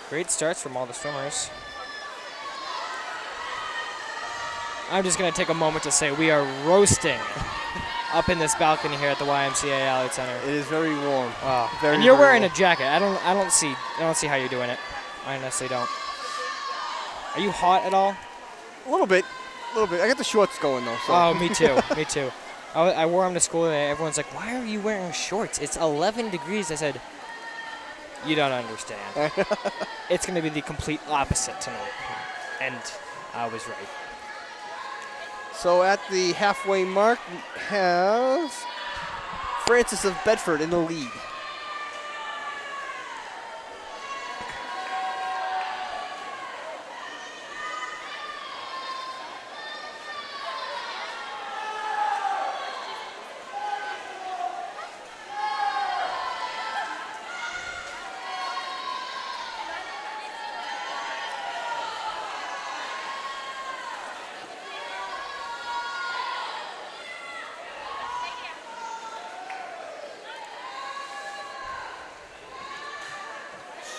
Great starts from all the swimmers. I'm just going to take a moment to say we are roasting up in this balcony here at the YMCA Outlet Center. It is very warm. Very, and you're wearing a jacket. I don't see how you're doing it. I honestly don't. Are you hot at all? A little bit. I got the shorts going though. So. Oh, me too. Me too. I wore them to school today. Everyone's like, "Why are you wearing shorts? It's 11 degrees." I said, "You don't understand. It's going to be the complete opposite tonight." And I was right. So at the halfway mark, we have Francis of Bedford in the lead.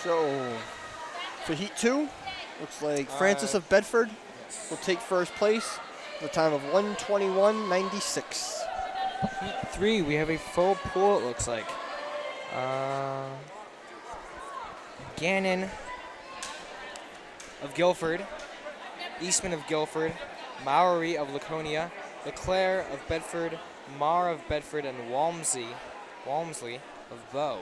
So, for Heat 2, looks like Francis of Bedford will take first place with a time of 1:21.96. Heat 3, we have a full pool, it looks like. Gannon of Guilford, Eastman of Guilford, Mowry of Laconia, Leclerc of Bedford, Marr of Bedford, and Walmsley of Bow.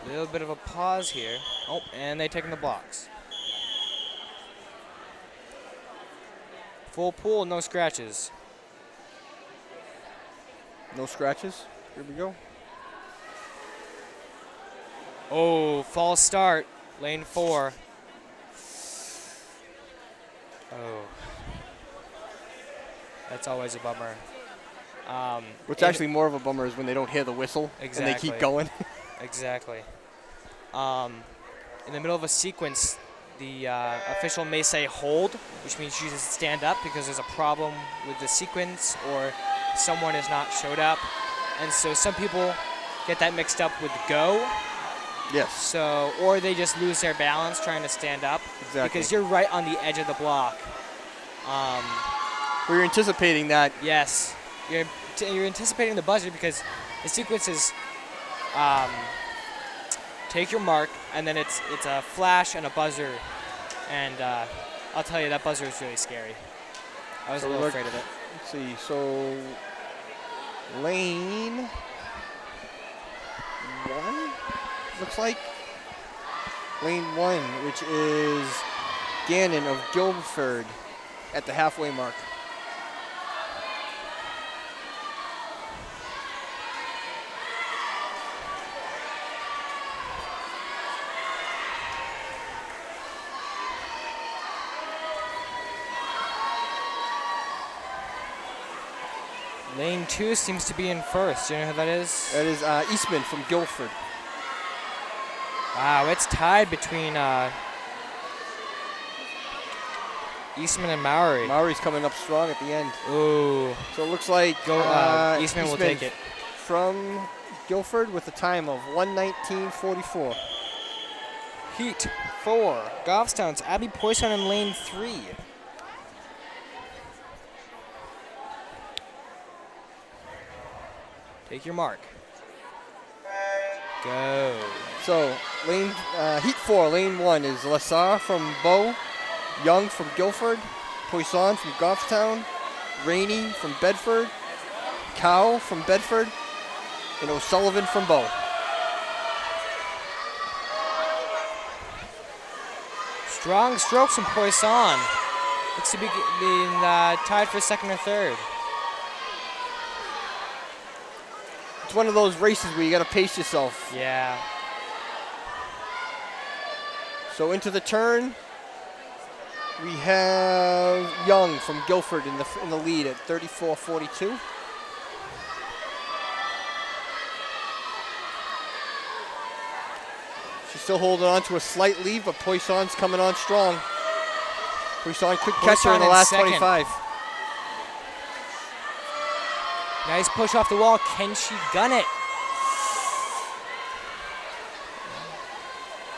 A little bit of a pause here. Oh, and they're taking the blocks. Full pool, no scratches. No scratches. Here we go. Oh, false start. Lane 4. Oh. That's always a bummer. What's actually more of a bummer is when they don't hear the whistle and they keep going. Exactly. In the middle of a sequence, the official may say hold, which means you just stand up because there's a problem with the sequence or someone has not showed up. And so some people get that mixed up with go. Yes. So, or they just lose their balance trying to stand up. Exactly. Because you're right on the edge of the block. We're anticipating that. Yes. You're anticipating the buzzer because the sequence is take your mark, and then it's a flash and a buzzer. And I'll tell you, that buzzer is really scary. I was a little afraid of it. Let's see. So, lane 1, looks like. Lane 1, which is Gannon of Guilford at the halfway mark. Lane 2 seems to be in first. Do you know who that is? That is Eastman from Guilford. Wow, it's tied between Eastman and Mowry. Mowry's coming up strong at the end. Ooh. So it looks like Eastman will take it. From Guilford with a time of 1:19.44. Heat 4. Goffstown's Abby Poisson in lane 3. Take your mark. Go. So Heat 4, lane 1 is Lassar from Bow, Young from Guilford, Poisson from Goffstown, Rainey from Bedford, Cowell from Bedford, and O'Sullivan from Bow. Strong strokes from Poisson. Looks to be being tied for second or third. It's one of those races where you got to pace yourself. Yeah. So into the turn, we have Young from Guilford in the lead at 34.42. She's still holding on to a slight lead, but Poisson's coming on strong. Poisson could catch her in the last 25. Nice push off the wall. Can she gun it?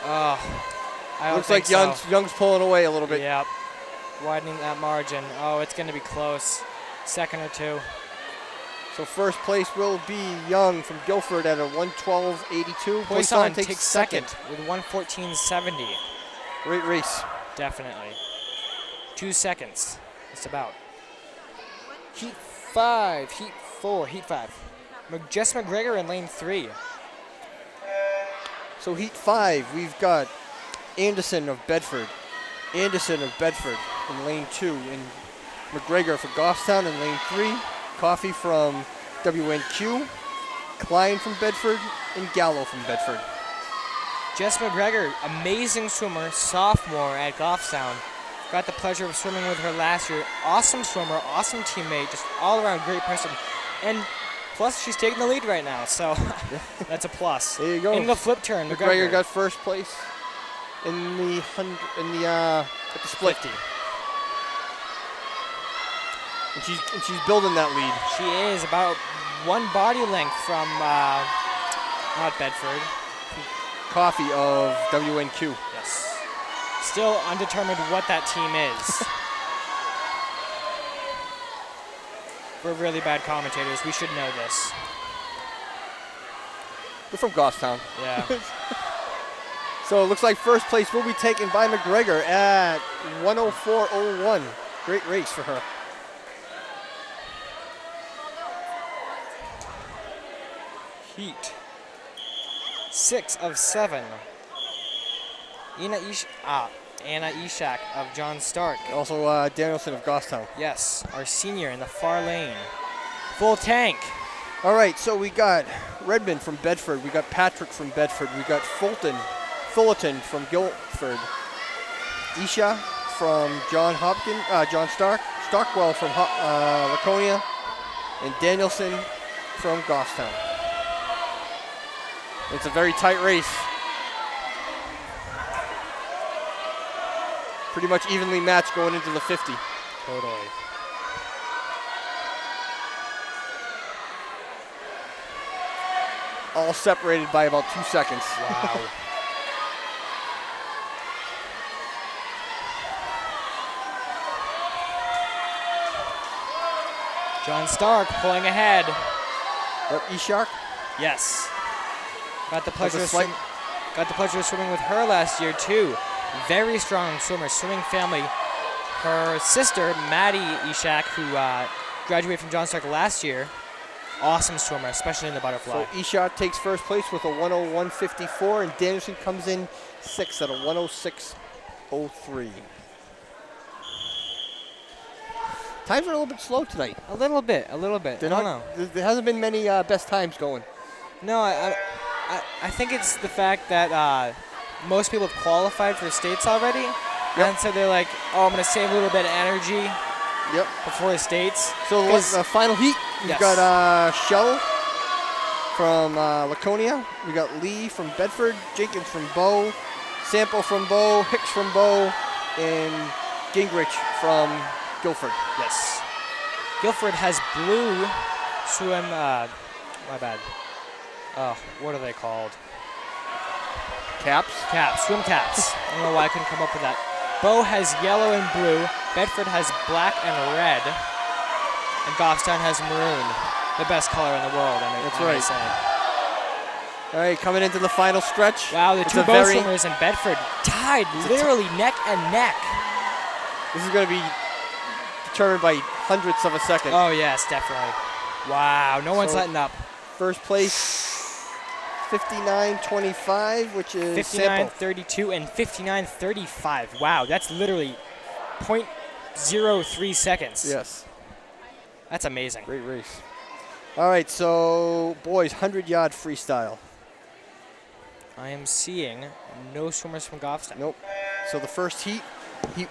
Oh, I don't Looks think like so. Young's pulling away a little bit. Yep. Widening that margin. Oh, it's going to be close. Second or two. So first place will be Young from Guilford at a 1:12.82. Poisson takes second with 1:14.70. Great race. Definitely. 2 seconds. Just about. Heat 5. Heat 4. Heat 5. Jess McGregor in lane 3. So Heat 5, we've got Anderson of Bedford in lane 2, and McGregor for Goffstown in lane 3. Coffey from WNQ, Klein from Bedford, and Gallo from Bedford. Jess McGregor, amazing swimmer, sophomore at Goffstown. Got the pleasure of swimming with her last year. Awesome swimmer, awesome teammate, just all around great person. And plus, she's taking the lead right now, so that's a plus. There you go. In the flip turn, McGregor got first place in the at the split. 50. And she's building that lead. She is about one body length from not Bedford. Coffey of WNQ. Yes. Still undetermined what that team is. We're really bad commentators. We should know this. We're from Goffstown. Yeah. So it looks like first place will be taken by McGregor at 1:04.01. Great race for her. Heat. 6 of 7. Anna Ishak of John Stark. Also Danielson of Goffstown. Yes, our senior in the far lane. Full tank. All right, so we got Redmond from Bedford. We got Patrick from Bedford. We got Fullerton from Guilford. Isha from John Stark. Stockwell from Laconia. And Danielson from Goffstown. It's a very tight race. Pretty much evenly matched going into the 50. Totally. All separated by about 2 seconds. Wow. John Stark pulling ahead. Yep, Ishak. Yes. Got the pleasure of slight- swimming with her last year too. Very strong swimmer, swimming family. Her sister, Maddie Ishak, who graduated from John Stark last year, awesome swimmer, especially in the butterfly. So Ishak takes first place with a 1:01.54, and Danielson comes in 6th at a 1:06.03. Times are a little bit slow tonight. A little bit. I don't know. There hasn't been many best times going. No, I think it's the fact that most people have qualified for states already. Yep. And so they're like, oh, I'm going to save a little bit of energy Yep. before the states. So the final heat We've got Shell from Laconia. We got Lee from Bedford, Jenkins from Bow, Sample from Bow, Hicks from Bow, and Gingrich from Guilford. Yes. Guilford has blue swim, my bad. Oh, what are they called? Caps? Caps, swim caps. I don't know why I couldn't come up with that. Bow has yellow and blue. Bedford has black and red. And Goffstown has maroon. The best color in the world, That's right. Say. All right, coming into the final stretch. Wow, the two bow swimmers in Bedford tied literally neck and neck. This is going to be determined by hundredths of a second. Oh, yes, definitely. Wow, no one's letting up. First place, 59.25, which is 59.32 and 59.35. Wow, that's literally 0.03 seconds. Yes. That's amazing. Great race. All right, so boys, 100-yard freestyle. I am seeing no swimmers from Goffstown. Nope. So the first heat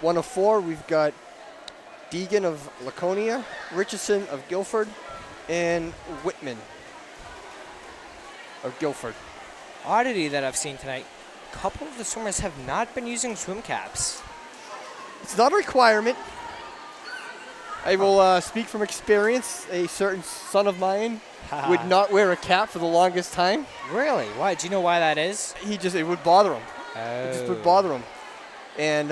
1 of 4, we've got Deegan of Laconia, Richardson of Guilford, and Whitman of Guilford. Oddity that I've seen tonight, a couple of the swimmers have not been using swim caps. It's not a requirement. I will speak from experience. A certain son of mine would not wear a cap for the longest time. Really? Why? Do you know why that is? It would bother him. It just would bother him. And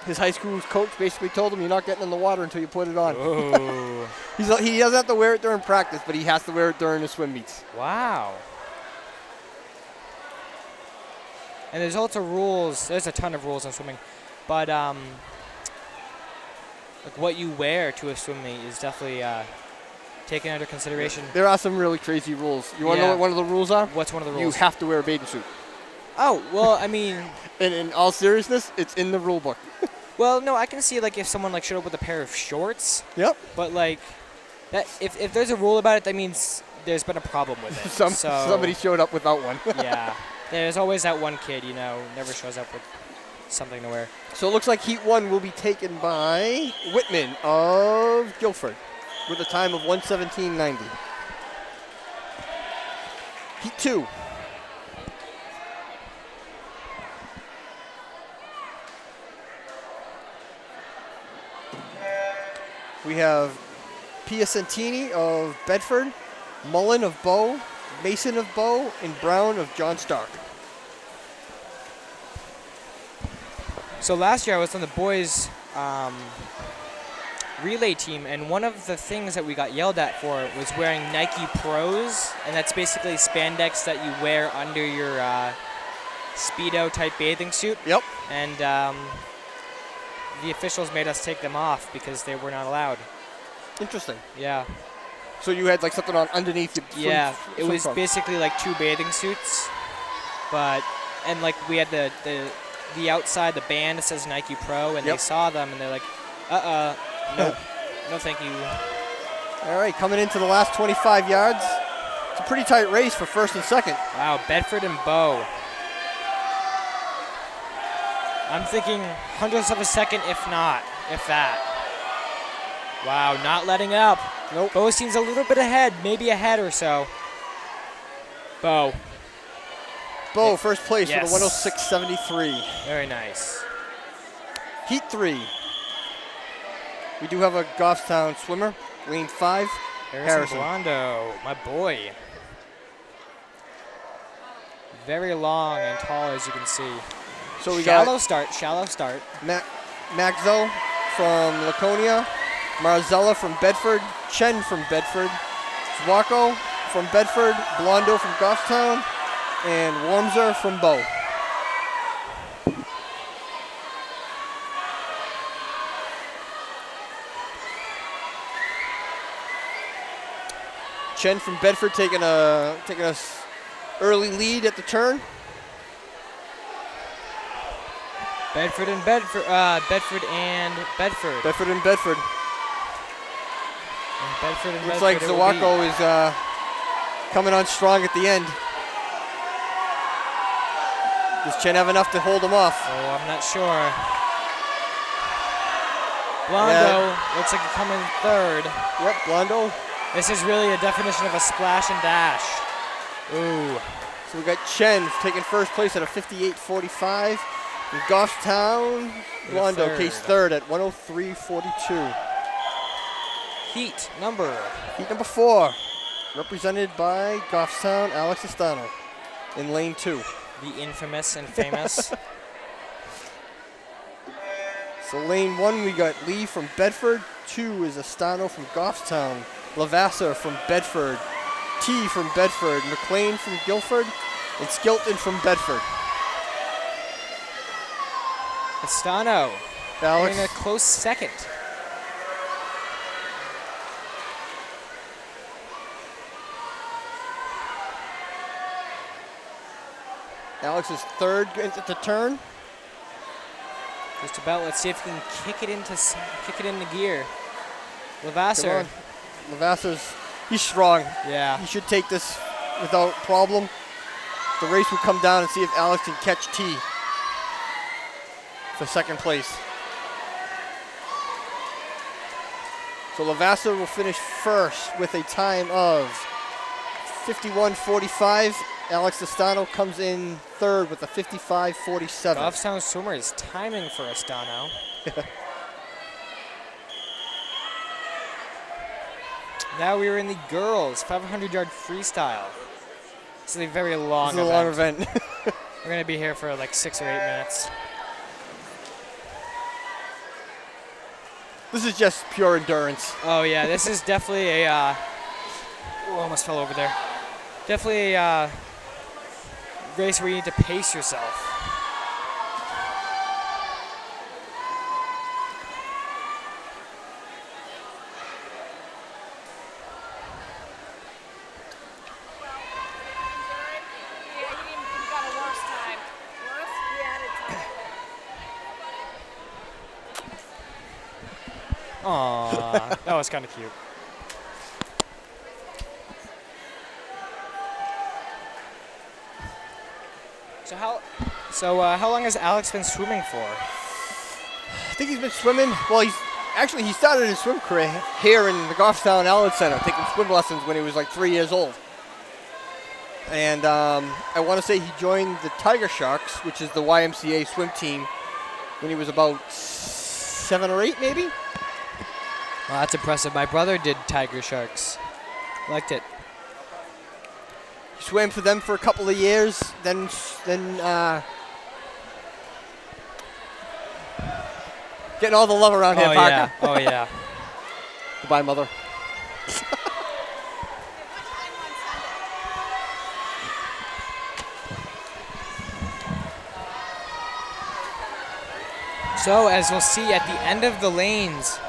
his high school coach basically told him, you're not getting in the water until you put it on. Oh. He doesn't have to wear it during practice, but he has to wear it during the swim meets. Wow. And there's also rules. There's a ton of rules in swimming. But like what you wear to a swim meet is definitely taken under consideration. There are some really crazy rules. You want to know what one of the rules are? What's one of the rules? You have to wear a bathing suit. Oh, well, I mean... And in all seriousness, it's in the rule book. Well, no, I can see like if someone like showed up with a pair of shorts. Yep. But like, that if there's a rule about it, that means there's been a problem with it. Somebody showed up without one. Yeah. There's always that one kid, never shows up with something to wear. So it looks like Heat 1 will be taken by Whitman of Guilford with a time of 1:17.90. Heat 2. We have Piacentini of Bedford, Mullen of Bow, Mason of Bow, and Brown of John Stark. So last year I was on the boys relay team, and one of the things that we got yelled at for was wearing Nike Pros, and that's basically spandex that you wear under your Speedo type bathing suit. Yep. And the officials made us take them off because they were not allowed. Interesting. Yeah. So you had like something on underneath your swim, Yeah, it swim was trunks. basically like two bathing suits, and like we had the outside, the band that says Nike Pro, and they saw them and they're like, no, no thank you. All right, coming into the last 25 yards. It's a pretty tight race for first and second. Wow, Bedford and Bow. I'm thinking hundredths of a second, if that. Wow, not letting up. Nope. Bow seems a little bit ahead, maybe a head or so. Bow. Bow, first place Yes. with a 106.73. Very nice. Heat 3. We do have a Goffstown swimmer, lane 5, Harrison. Blondo, my boy. Very long and tall, as you can see. So we shallow got start. Maxzo from Laconia, Marzella from Bedford, Chen from Bedford, Zwacko from Bedford, Blondo from Goffstown, and Wormser from Bow. Chen from Bedford taking a early lead at the turn. Bedford and Bedford. Bedford and Bedford. And Bedford and Looks Bedford like it will Zawako is coming on strong at the end. Does Chen have enough to hold him off? Oh, I'm not sure. Blondo looks like he's coming third. Yep, Blondo This is really a definition of a splash and dash. Ooh. So we got Chen taking first place at a 58.45. And Goffstown, Londo, case third at 103.42. Heat number 4, represented by Goffstown, Alex Estano in lane 2. The infamous and famous. So lane 1, we got Lee from Bedford. 2 is Estano from Goffstown. Lavassa from Bedford. T from Bedford. McLean from Guilford. And Skilton from Bedford. Estano Alex. in a close second. Alex is third at the turn. Just about. Let's see if he can kick it into gear. Lavasser. Lavasser's, he's strong. Yeah. He should take this without problem. The race will come down and see if Alex can catch T for second place. So Lavasser will finish first with a time of 51.45. Alex Estano comes in third with a 55.47. Goffstown swimmer is timing for Estano. Now we are in the girls 500-yard freestyle. This is a very long event. This is a long event. We're going to be here for like 6 or 8 minutes. This is just pure endurance. Oh yeah, this is definitely a, almost fell over there. Definitely a race where you need to pace yourself. Aww, that was kind of cute. So how long has Alex been swimming for? I think he's been swimming. Well, he started his swim career here in the Goffstown Outlet Center, taking swim lessons when he was like 3 years old. And I want to say he joined the Tiger Sharks, which is the YMCA swim team, when he was about 7 or 8, maybe. Well, that's impressive. My brother did Tiger Sharks. Liked it. He swam for them for a couple of years, then getting all the love around here, Parker. Yeah. Oh, yeah. Goodbye, Mother. So, as we'll see at the end of the lanes,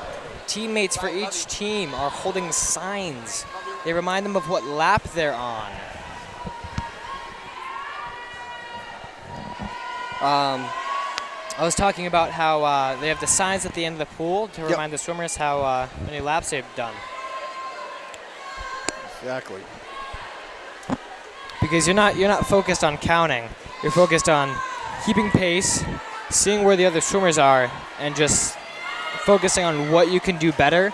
teammates for each team are holding signs. They remind them of what lap they're on. I was talking about how they have the signs at the end of the pool to remind the swimmers how many laps they've done. Exactly. Because you're not focused on counting. You're focused on keeping pace, seeing where the other swimmers are, and just focusing on what you can do better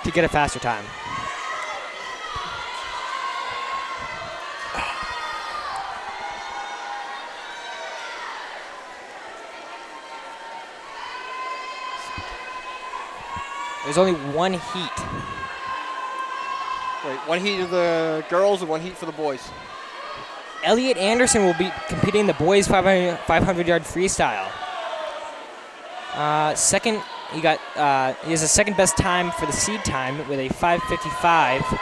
to get a faster time. There's only one heat. Wait, one heat of the girls and one heat for the boys. Elliot Anderson will be competing in the boys 500-yard freestyle. Second, he has the second best time for the seed time with a 5:55,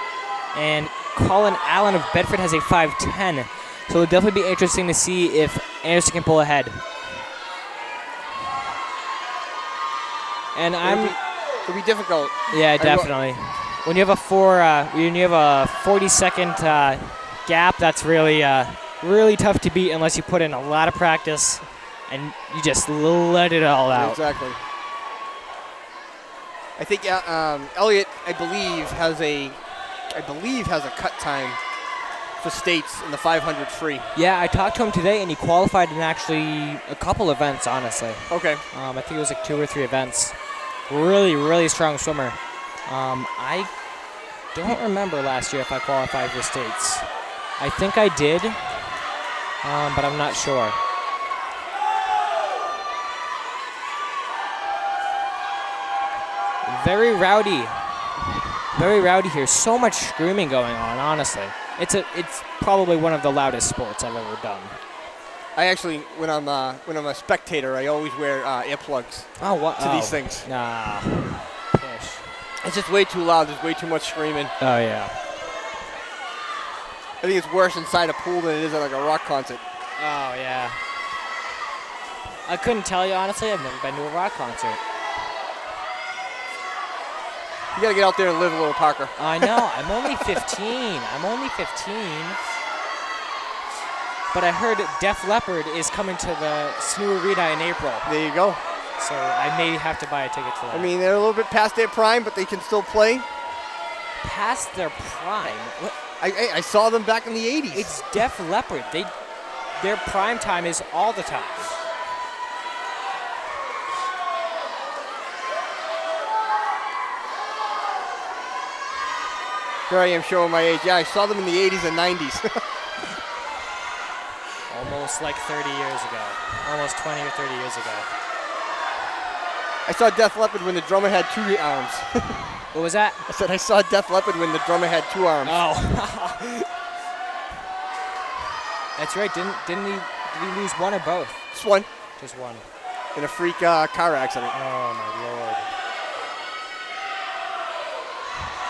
and Colin Allen of Bedford has a 5:10. So it'll definitely be interesting to see if Anderson can pull ahead. And It'll be difficult. Yeah, definitely. When you have a 40-second gap, that's really really tough to beat unless you put in a lot of practice and you just let it all out. Exactly. I think Elliot, I believe, has a cut time for states in the 500 free. Yeah, I talked to him today, and he qualified in actually a couple events, honestly. Okay. I think it was like 2 or 3 events. Really, really strong swimmer. I don't remember last year if I qualified for states. I think I did, but I'm not sure. Very rowdy here. So much screaming going on, honestly. It's probably one of the loudest sports I've ever done. I actually, when I'm a spectator, I always wear earplugs to these things. Nah. Pish. It's just way too loud. There's way too much screaming. Oh, yeah. I think it's worse inside a pool than it is at like a rock concert. Oh, yeah. I couldn't tell you, honestly. I've never been to a rock concert. You got to get out there and live a little, Parker. I know. I'm only 15. But I heard Def Leppard is coming to the SNU Arena in April. There you go. So I may have to buy a ticket to that. I mean, they're a little bit past their prime, but they can still play. Past their prime? What? I saw them back in the 80s. It's Def Leppard. Their prime time is all the time. Here I am showing my age. Yeah, I saw them in the 80s and 90s. Almost like 30 years ago. Almost 20 or 30 years ago. I saw Def Leppard when the drummer had 2 arms. What was that? I said I saw Def Leppard when the drummer had 2 arms. Oh. That's right. Did he lose one or both? Just one. Just one. In a freak car accident. Oh, my Lord.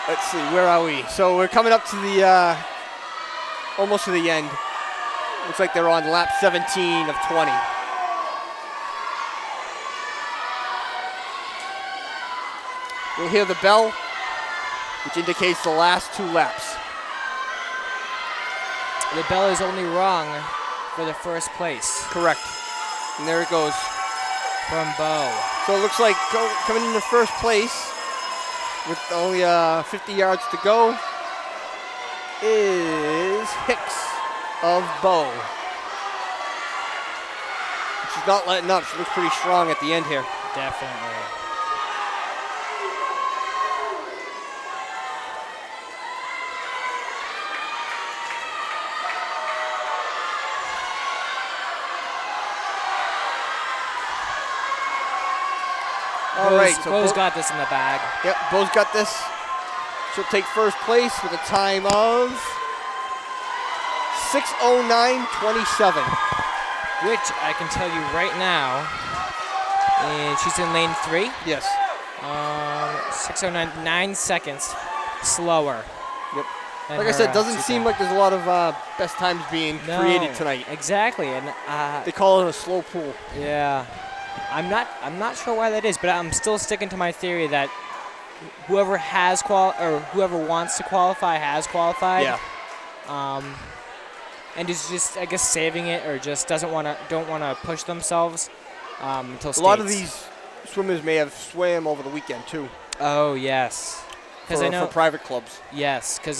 Let's see, where are we? So we're coming up to the, almost to the end. Looks like they're on lap 17 of 20. You'll hear the bell, which indicates the last 2 laps. The bell is only rung for the first place. Correct. And there it goes. From Bo. So it looks like coming into first place with only 50 yards to go is Hicks of Bo. She's not letting up. She looks pretty strong at the end here. Definitely. All right, so Bo's got this in the bag. Yep, Bo's got this. She'll take first place with a time of 6:09:27. Which I can tell you right now, and she's in lane 3. Yes. 6:09, 9 seconds slower. Yep. than Like I her, said, doesn't Suka. seem like there's a lot of best times being created tonight. Exactly, and They call it a slow pool. yeah, I'm not sure why that is, but I'm still sticking to my theory that whoever has whoever wants to qualify has qualified. Yeah. And is just I guess saving it or just don't want to push themselves until states. A lot of these swimmers may have swam over the weekend too. Oh yes, because I know for private clubs. yes, because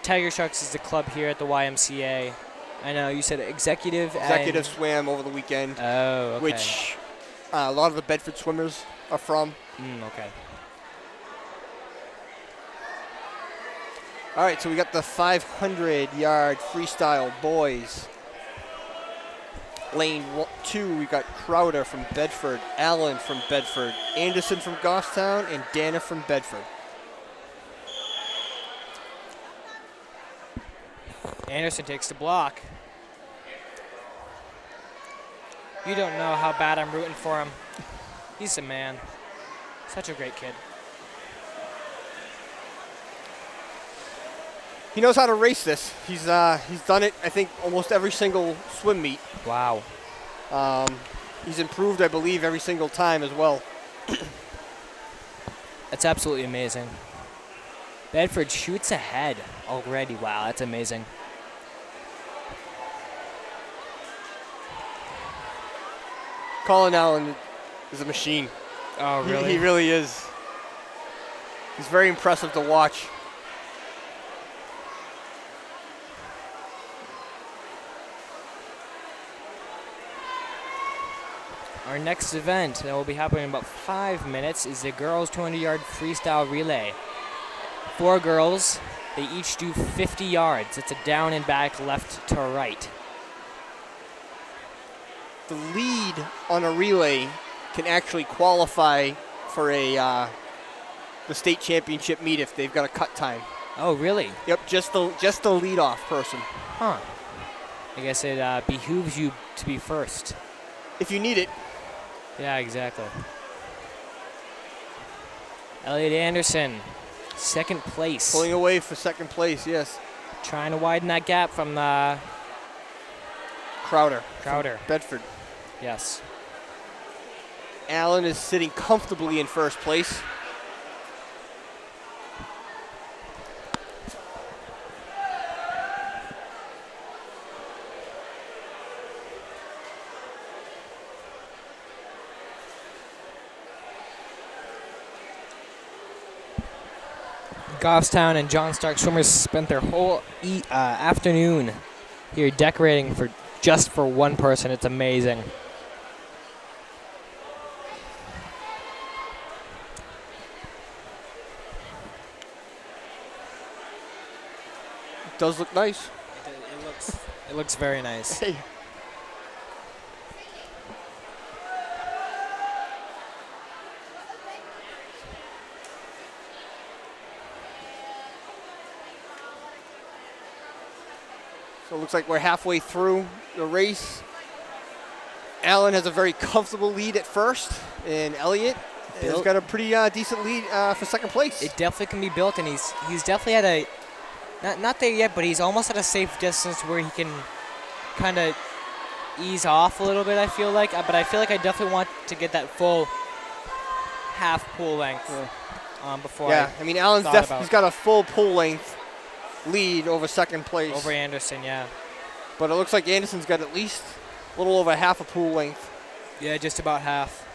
Tiger Sharks is the club here at the YMCA. I know you said executive. Executive swam over the weekend, Oh, okay. which a lot of the Bedford swimmers are from. Okay. All right, so we got the 500-yard freestyle boys. Lane 2, we got Crowder from Bedford, Allen from Bedford, Anderson from Goffstown, and Dana from Bedford. Anderson takes the block. You don't know how bad I'm rooting for him. He's a man. Such a great kid. He knows how to race this. He's done it, I think, almost every single swim meet. Wow. He's improved, I believe, every single time as well. That's absolutely amazing. Bedford shoots ahead already. Wow, that's amazing. Colin Allen is a machine. Oh, really? He really is. He's very impressive to watch. Our next event that will be happening in about 5 minutes is the girls 200-yard freestyle relay. 4 girls. They each do 50 yards. It's a down and back, left to right. The lead on a relay can actually qualify for the state championship meet if they've got a cut time. Oh, really? Yep, just the leadoff person. Huh. I guess it behooves you to be first. If you need it. Yeah, exactly. Elliot Anderson, second place. Pulling away for second place, yes. Trying to widen that gap from the Crowder. Bedford. Yes. Allen is sitting comfortably in first place. Goffstown and John Stark swimmers spent their whole afternoon here decorating just for one person. It's amazing. It does look nice. It looks very nice. Hey. So it looks like we're halfway through the race. Allen has a very comfortable lead at first, and Elliott has got a pretty decent lead for second place. It definitely can be built, and he's definitely at a not there yet, but he's almost at a safe distance where he can kind of ease off a little bit. I feel like, but I feel like I definitely want to get that full half pool length before. Yeah, I mean Allen's he's got a full pool length lead over second place. Over Anderson, yeah. But it looks like Anderson's got at least a little over half a pool length. Yeah, just about half.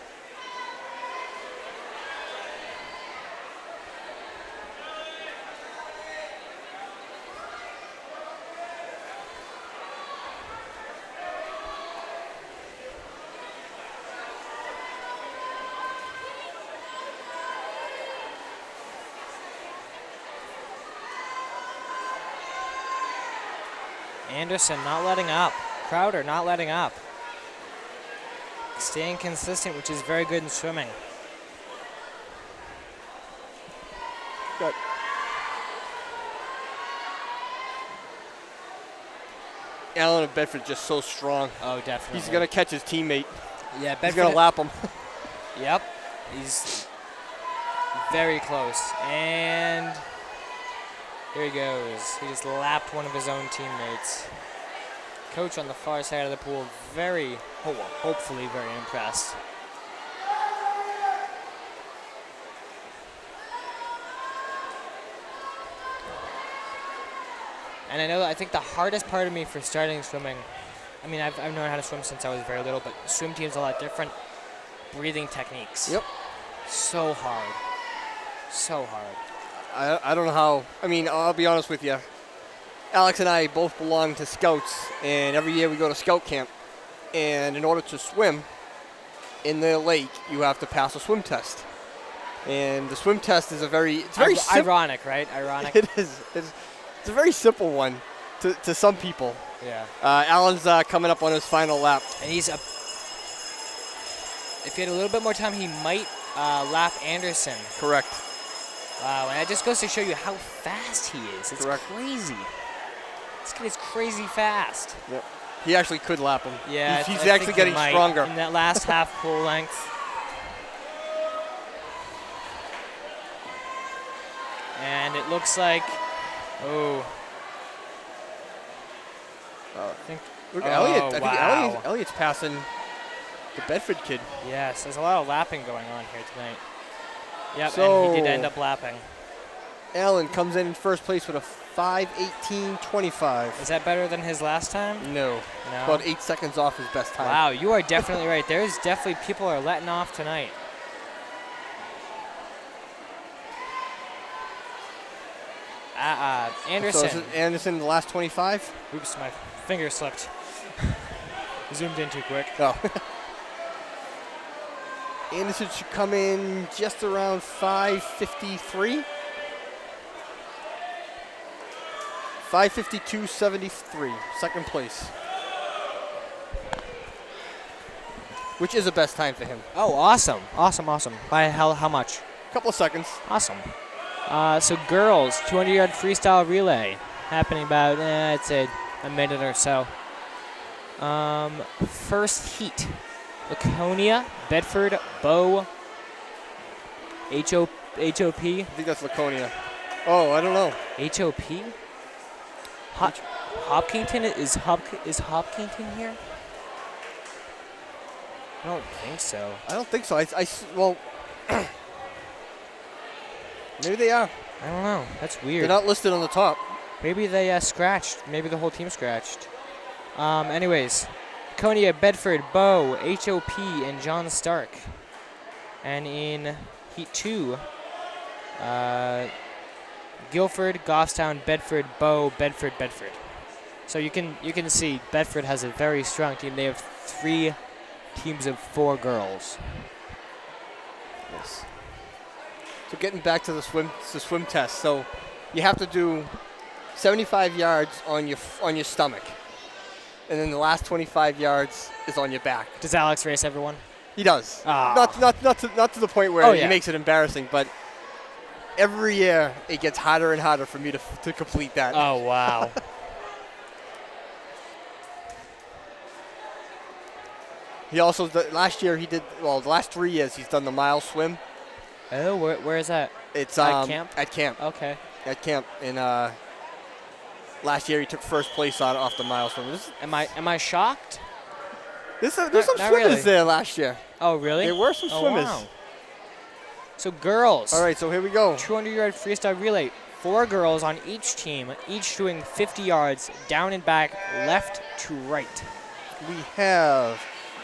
Anderson not letting up. Crowder not letting up. Staying consistent, which is very good in swimming. Got Allen of Bedford just so strong. Oh, definitely. He's going to catch his teammate. Yeah, Bedford. He's going to lap him. Yep. He's very close. And here he goes. He just lapped one of his own teammates. Coach on the far side of the pool, hopefully very impressed. And I think the hardest part of me for starting swimming, I mean, I've known how to swim since I was very little, but swim team's a lot different. Breathing techniques. Yep. So hard. So hard. I don't know how. I mean, I'll be honest with you. Alex and I both belong to Scouts, and every year we go to Scout camp. And in order to swim in the lake, you have to pass a swim test. And the swim test is it's very ironic, right? Ironic. It is. It's a very simple one to some people. Yeah. Alan's coming up on his final lap. And if he had a little bit more time, he might lap Anderson. Correct. Wow, and that just goes to show you how fast he is. It's Correct. Crazy. This kid is crazy fast. Yep. He actually could lap him. Yeah, he's actually getting stronger. In that last half pool length. And it looks like, Look at Elliott. I think wow. Elliott's passing the Bedford kid. Yes, there's a lot of lapping going on here tonight. Yep, so and he did end up lapping. Allen comes in first place with a 5:18.25. Is that better than his last time? No. About 8 seconds off his best time. Wow, you are definitely right. There's definitely people are letting off tonight. Anderson. So is it Anderson the last 25? Oops, my finger slipped. Zoomed in too quick. Oh. Anderson should come in just around 5:53. 5:52.73, second place. Which is the best time for him. Oh, awesome. Awesome, awesome. By how much? A couple of seconds. Awesome. So girls, 200-yard freestyle relay. Happening about, I'd say, a minute or so. First heat. Laconia, Bedford, Bow, HOP. I think that's Laconia. Oh, I don't know. HOP? Hopkinton? Is Hopkinton here? I don't think so. I don't think so. Well, maybe they are. I don't know. That's weird. They're not listed on the top. Maybe they scratched. Maybe the whole team scratched. Anyways, Laconia, Bedford, Bow, HOP, and John Stark. And in Heat 2, Guilford, Goffstown, Bedford, Bow, Bedford. So you can see Bedford has a very strong team. They have 3 teams of 4 girls. Yes. So getting back to the swim test. So you have to do 75 yards on your stomach, and then the last 25 yards is on your back. Does Alex race everyone? He does. Oh. Not to the point where yeah. he makes it embarrassing, but every year it gets harder and harder for me to complete that. Oh, wow. He also, last year he did, well, the last 3 years he's done the mile swim. Oh, where is that? It's at camp? At camp. Okay. At camp. And last year he took first place off the mile swim. Am I shocked? There's some swimmers really. there last year. Oh, really? There were some swimmers. Wow. So girls. All right, so here we go. 200-yard freestyle relay. 4 girls on each team, each doing 50 yards down and back, left to right. We have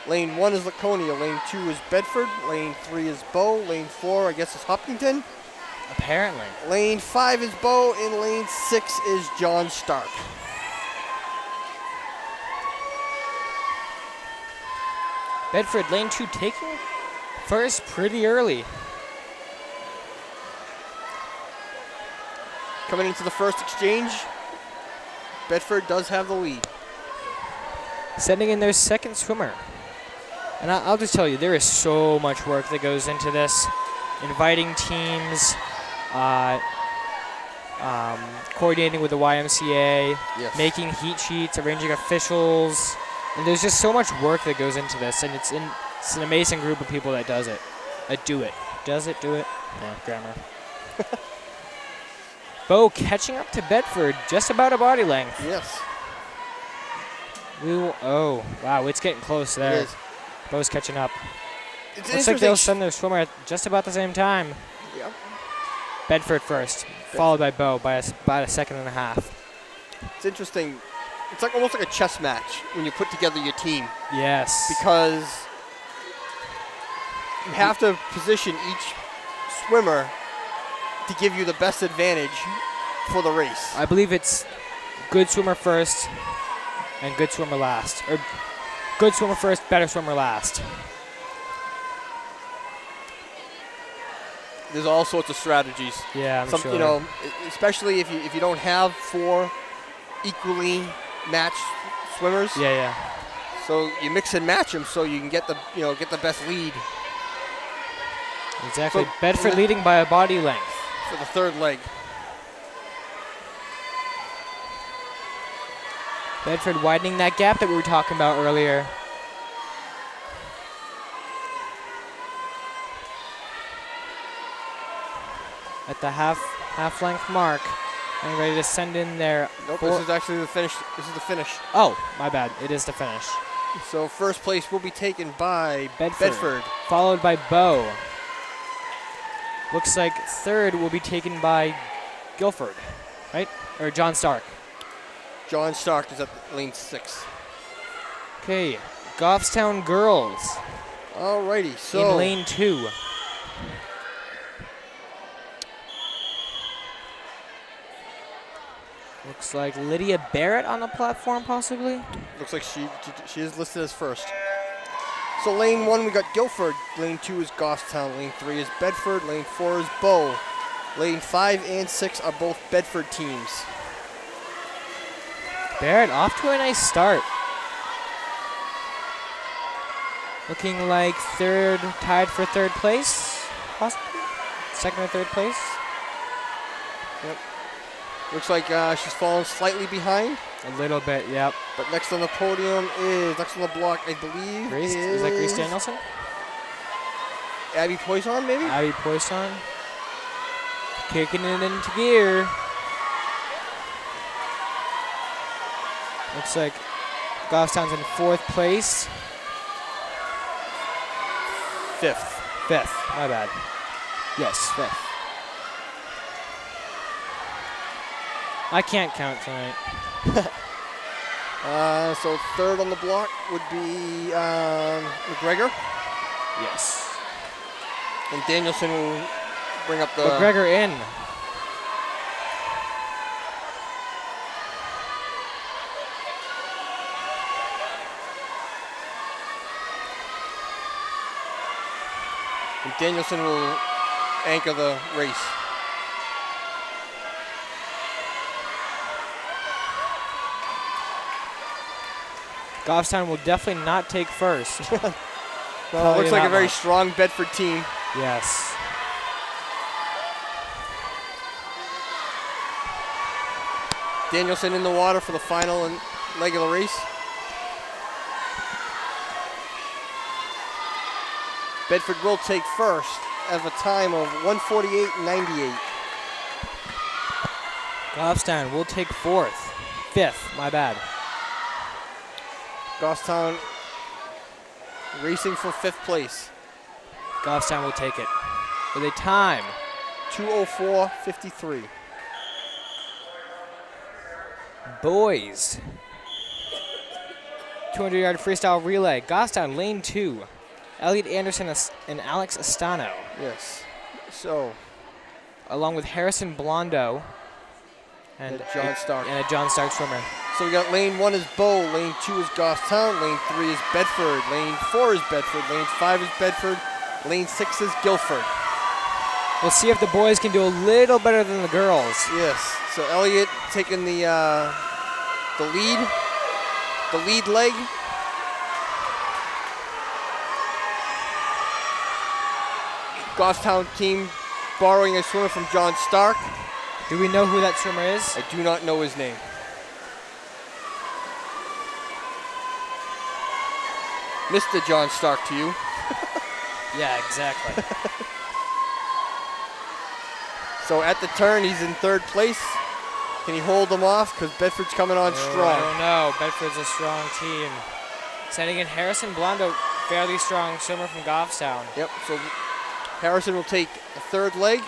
lane 1 is Laconia, lane 2 is Bedford, lane 3 is Bow, lane 4 I guess is Hopkinton. Apparently. Lane 5 is Bow, and lane 6 is John Stark. Bedford, lane 2 taking first pretty early. Coming into the first exchange, Bedford does have the lead. Sending in their second swimmer. And I'll just tell you, there is so much work that goes into this. Inviting teams, coordinating with the YMCA, Yes. making heat sheets, arranging officials. And there's just so much work that goes into this. And it's an amazing group of people that does it. Do it. Does it, do it? Yeah, grammar. Bow catching up to Bedford, just about a body length. Yes. Oh, wow, it's getting close there. It is. Bow's catching up. It's Looks like they'll send their swimmer at just about the same time. Yep. Bedford first, followed by Bow by about a second and a half. It's interesting. It's like almost like a chess match when you put together your team, Yes. because you have to position each swimmer to give you the best advantage for the race. I believe it's good swimmer first and good swimmer last. Or good swimmer first, better swimmer last. There's all sorts of strategies. Yeah, I'm sure. You know, especially if you don't have 4 equally matched swimmers. Yeah. So you mix and match them so you can get the best lead Exactly. So- Bedford leading by a body length. for the third leg. Bedford widening that gap that we were talking about earlier. At the half length mark. And ready to send in their Nope, this is actually the finish. This is the finish. Oh, my bad. It is the finish. So first place will be taken by Bedford. Followed by Bow. Looks like third will be taken by Guilford, right? Or John Stark. John Stark is at lane 6. Okay, Goffstown girls Alrighty, so in lane 2. Looks like Lydia Barrett on the platform, possibly. looks like she is listed as first. So lane 1 we got Guilford, lane 2 is Goffstown, lane 3 is Bedford, lane 4 is Bow. Lane 5 and 6 are both Bedford teams. Barrett off to a nice start. Looking like tied for third place, possibly? Second or third place? Yep. Looks like she's fallen slightly behind. A little bit, yep. But next on the podium next on the block, I believe, Is that Grace Danielson? Abby Poisson, maybe? Abby Poisson. Kicking it into gear. Looks like Goffstown's in fourth place. Fifth, my bad. Yes, fifth. I can't count tonight. So third on the block would be McGregor. Yes. And Danielson will bring up the... McGregor in. And Danielson will anchor the race. Goffstown will definitely not take first. Well, it looks like a very strong Bedford team. Yes. Danielson in the water for the final leg of the race. Bedford will take first at a time of 1:48.98. Goffstown will take fifth, my bad. Goffstown racing for fifth place. Goffstown will take it with a time 2:04.53. Boys. 200-yard freestyle relay. Goffstown, lane 2. Elliot Anderson and Alex Astano. Yes. So, along with Harrison Blondo and John Stark. And a John Stark swimmer. So we got lane 1 is Bow, lane 2 is Goffstown, lane 3 is Bedford, lane 4 is Bedford, lane 5 is Bedford, lane 6 is Guilford. We'll see if the boys can do a little better than the girls. Yes. So Elliot taking the lead leg. Goffstown team borrowing a swimmer from John Stark. Do we know who that swimmer is? I do not know his name. Mr. John Stark to you. Yeah, exactly. So at the turn, he's in third place. Can he hold them off? Because Bedford's coming on strong. I don't know. Bedford's a strong team. Sending in Harrison Blondo, fairly strong swimmer from Goffstown. Yep, so Harrison will take a third leg.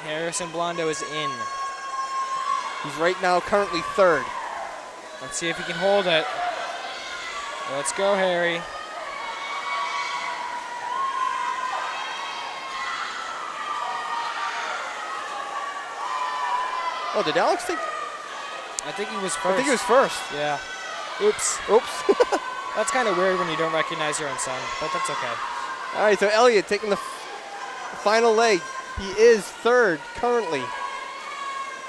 Harrison Blondo is in. He's right now currently third. Let's see if he can hold it. Let's go, Harry. Oh, did Alex think? I think he was first. I think he was first. Yeah. Oops. That's kind of weird when you don't recognize your own son, but that's okay. All right, so Elliot taking the final leg. He is third currently.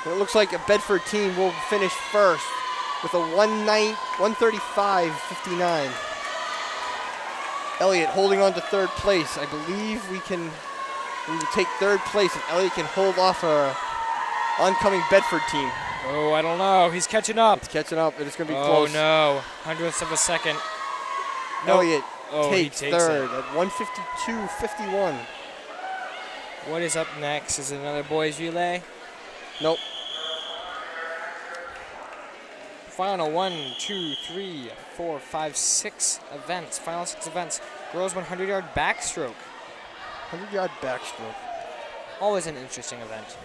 And it looks like a Bedford team will finish first with a 1:35.59. Elliot holding on to third place. I believe we will take third place if Elliot can hold off a oncoming Bedford team. Oh, I don't know. He's catching up. It's catching up. It's going to be close. close. Oh, no. Hundredths of a second. Elliot takes third at 1:52.51. What is up next? Is it another boys relay? Nope. Final 1, 2, 3, 4, 5, 6 events. Final 6 events. Girls 100-yard backstroke. 100-yard backstroke. Always an interesting event.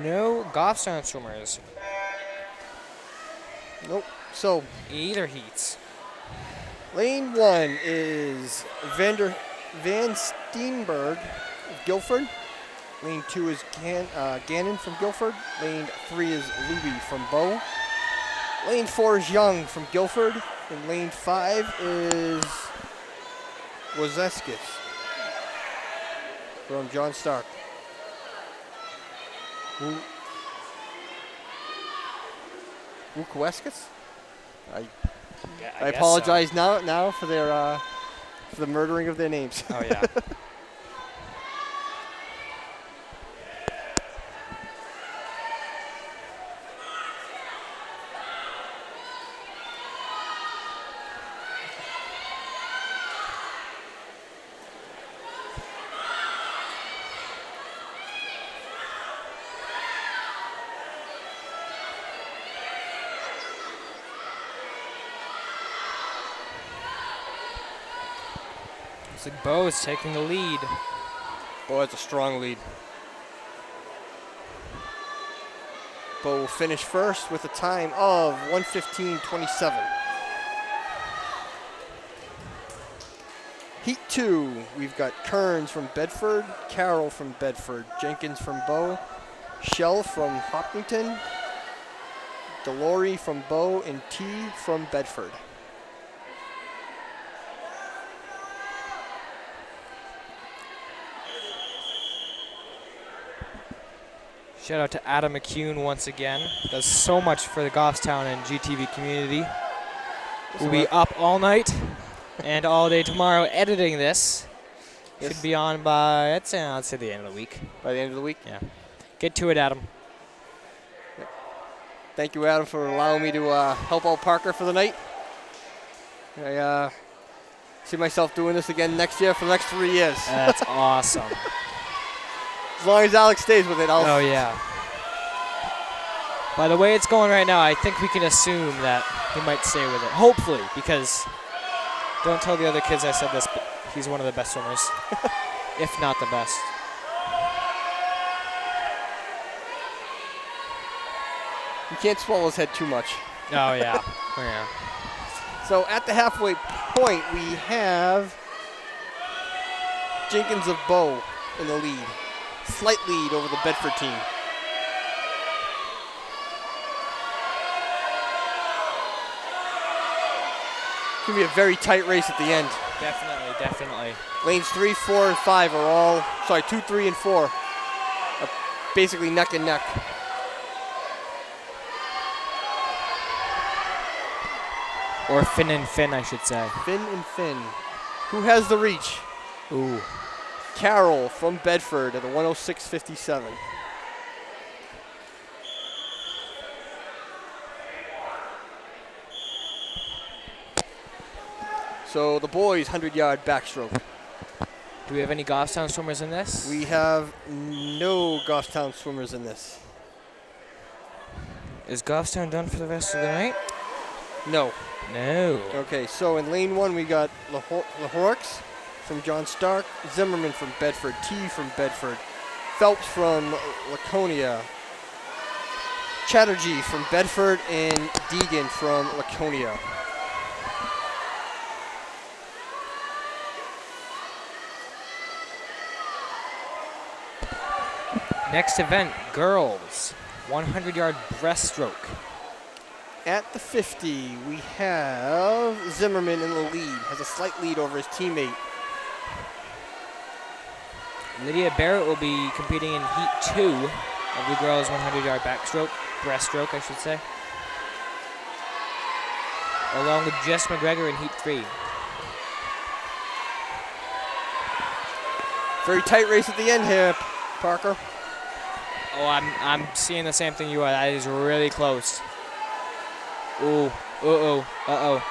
No Goffstown swimmers. Nope. So either heats. Lane 1 is Van Steenberg of Guilford. Lane 2 is Gannon from Guilford. Lane 3 is Luby from Bow. Lane 4 is Young from Guilford. And lane 5 is Wazeskis from John Stark. Wukweskis? I I apologize now for their for the murdering of their names. Oh, yeah. Looks like Bo is taking the lead. Bo has a strong lead. Bo will finish first with a time of 1:15.27. Heat 2, we've got Kearns from Bedford, Carroll from Bedford, Jenkins from Bo, Shell from Hopkinton, Delory from Bo, and T from Bedford. Shout out to Adam McCune once again. Does so much for the Goffstown and GTV community. We'll be up all night and all day tomorrow editing this. Yes. Should be on by, let's say the end of the week. By the end of the week? Yeah. Get to it, Adam. Thank you, Adam, for allowing me to help out Parker for the night. I see myself doing this again next year for the next 3 years. That's awesome. As long as Alex stays with it, Oh, yeah. By the way it's going right now, I think we can assume that he might stay with it. Hopefully, because don't tell the other kids I said this, but he's one of the best swimmers, if not the best. You can't swallow his head too much. Oh, yeah. Oh, yeah. So at the halfway point, we have Jenkins of Bo in the lead. Slight lead over the Bedford team. It's going to be a very tight race at the end. Definitely, definitely. Lanes 3, 4, and 5 are all, 2, 3, and 4 are basically neck and neck. Or Finn and Finn, I should say. Finn and Finn. Who has the reach? Ooh. Carroll from Bedford at a 106.57. So the boys 100-yard backstroke. Do we have any Goffstown swimmers in this? We have no Goffstown swimmers in this. Is Goffstown done for the rest of the night? No. No. Okay, so in lane 1 we got Lahorks from John Stark, Zimmerman from Bedford, T from Bedford, Phelps from Laconia, Chatterjee from Bedford, and Deegan from Laconia. Next event, girls, 100-yard breaststroke. At the 50, we have Zimmerman in the lead, has a slight lead over his teammate. Lydia Barrett will be competing in Heat 2 of the girls' 100-yard breaststroke, I should say. Along with Jess McGregor in Heat 3. Very tight race at the end here, Parker. Oh, I'm seeing the same thing you are. That is really close. Ooh, uh-oh.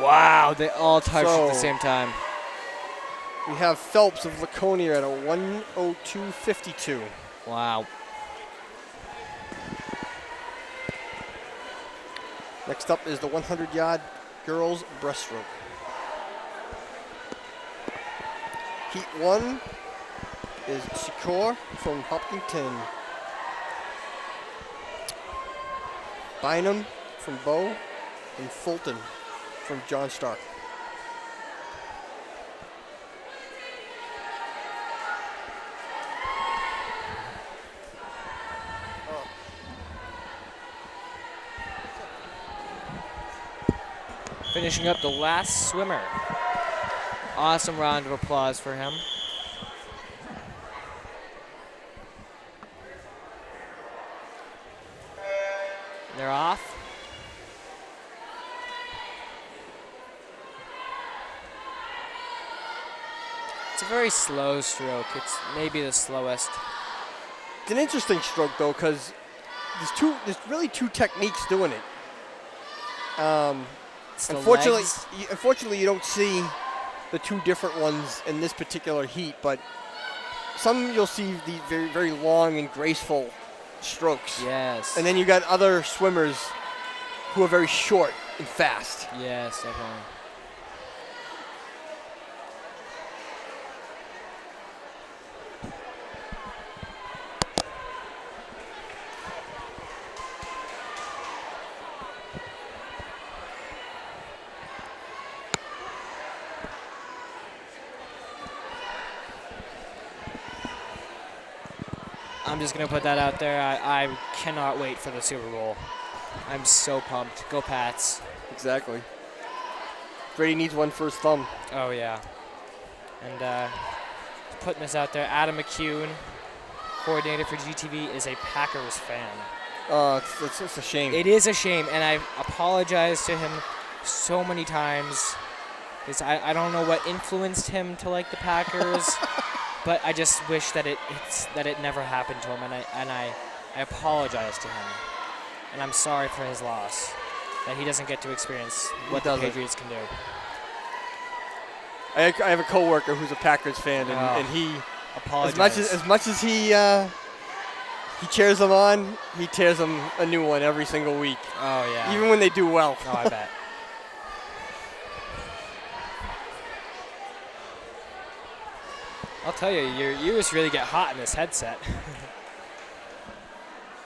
Wow, they all touched at the same time. We have Phelps of Laconia at a 1:02.52. Wow. Next up is the 100-yard girls breaststroke. Heat 1 is Sikor from Hopkinton. Bynum from Bow, and Fulton from John Stark. Finishing up the last swimmer. Awesome round of applause for him. They're off. It's a very slow stroke. It's maybe the slowest. It's an interesting stroke though, because there's really two techniques doing it. It's the Unfortunately, legs. unfortunately, you don't see the two different ones in this particular heat, but some you'll see the very, very long and graceful strokes. Yes. And then you got other swimmers who are very short and fast. Yes, definitely. I'm just going to put that out there. I cannot wait for the Super Bowl. I'm so pumped. Go Pats. Exactly. Brady needs one for his thumb. Oh, yeah. And putting this out there, Adam McCune, coordinator for GTV, is a Packers fan. It's a shame. It is a shame, and I've apologized to him so many times. Because I don't know what influenced him to like the Packers. But I just wish that it never happened to him, and I apologize to him, and I'm sorry for his loss, that he doesn't get to experience what the Patriots can do. I have a coworker who's a Packers fan, and he apologizes. As much as he cheers them on, he tears them a new one every single week. Oh yeah. Even when they do well. Oh, I bet. I'll tell you, your ears really get hot in this headset.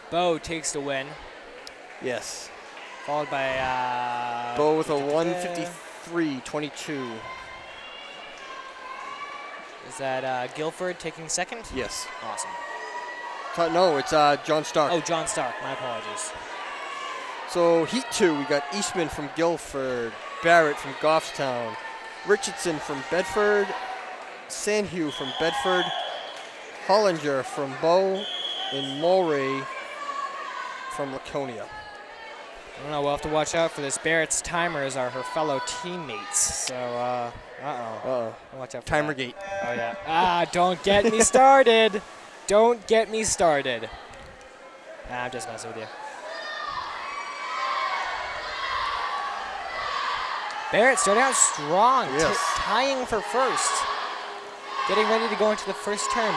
Bo takes the win. Yes. Followed by... Bo with a 153.22. Is that Guilford taking second? Yes. Awesome. No, it's John Stark. Oh, John Stark. My apologies. So heat 2, we got Eastman from Guilford, Barrett from Goffstown, Richardson from Bedford, Sandhue from Bedford, Hollinger from Bow, and Mulray from Laconia. I don't know. We'll have to watch out for this. Barrett's timers are her fellow teammates. So, Uh-oh. Watch out for Timer that. gate. Oh, yeah. Don't get me started. Don't get me started. I'm just messing with you. Barrett starting out strong. Yes. Tying for first. Getting ready to go into the first turn.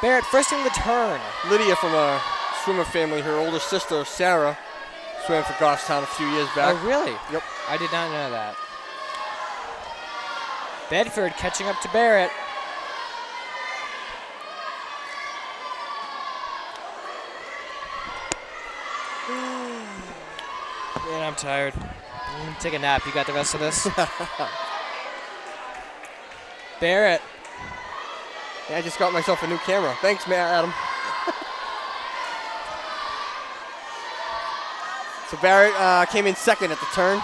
Barrett first in the turn. Lydia from a swimmer family, her older sister, Sarah, swam for Goffstown a few years back. Oh, really? Yep. I did not know that. Bedford catching up to Barrett. Man, I'm tired. I'm gonna take a nap. You got the rest of this? Barrett. Yeah, I just got myself a new camera. Thanks, man, Adam. So Barrett came in second at the turn.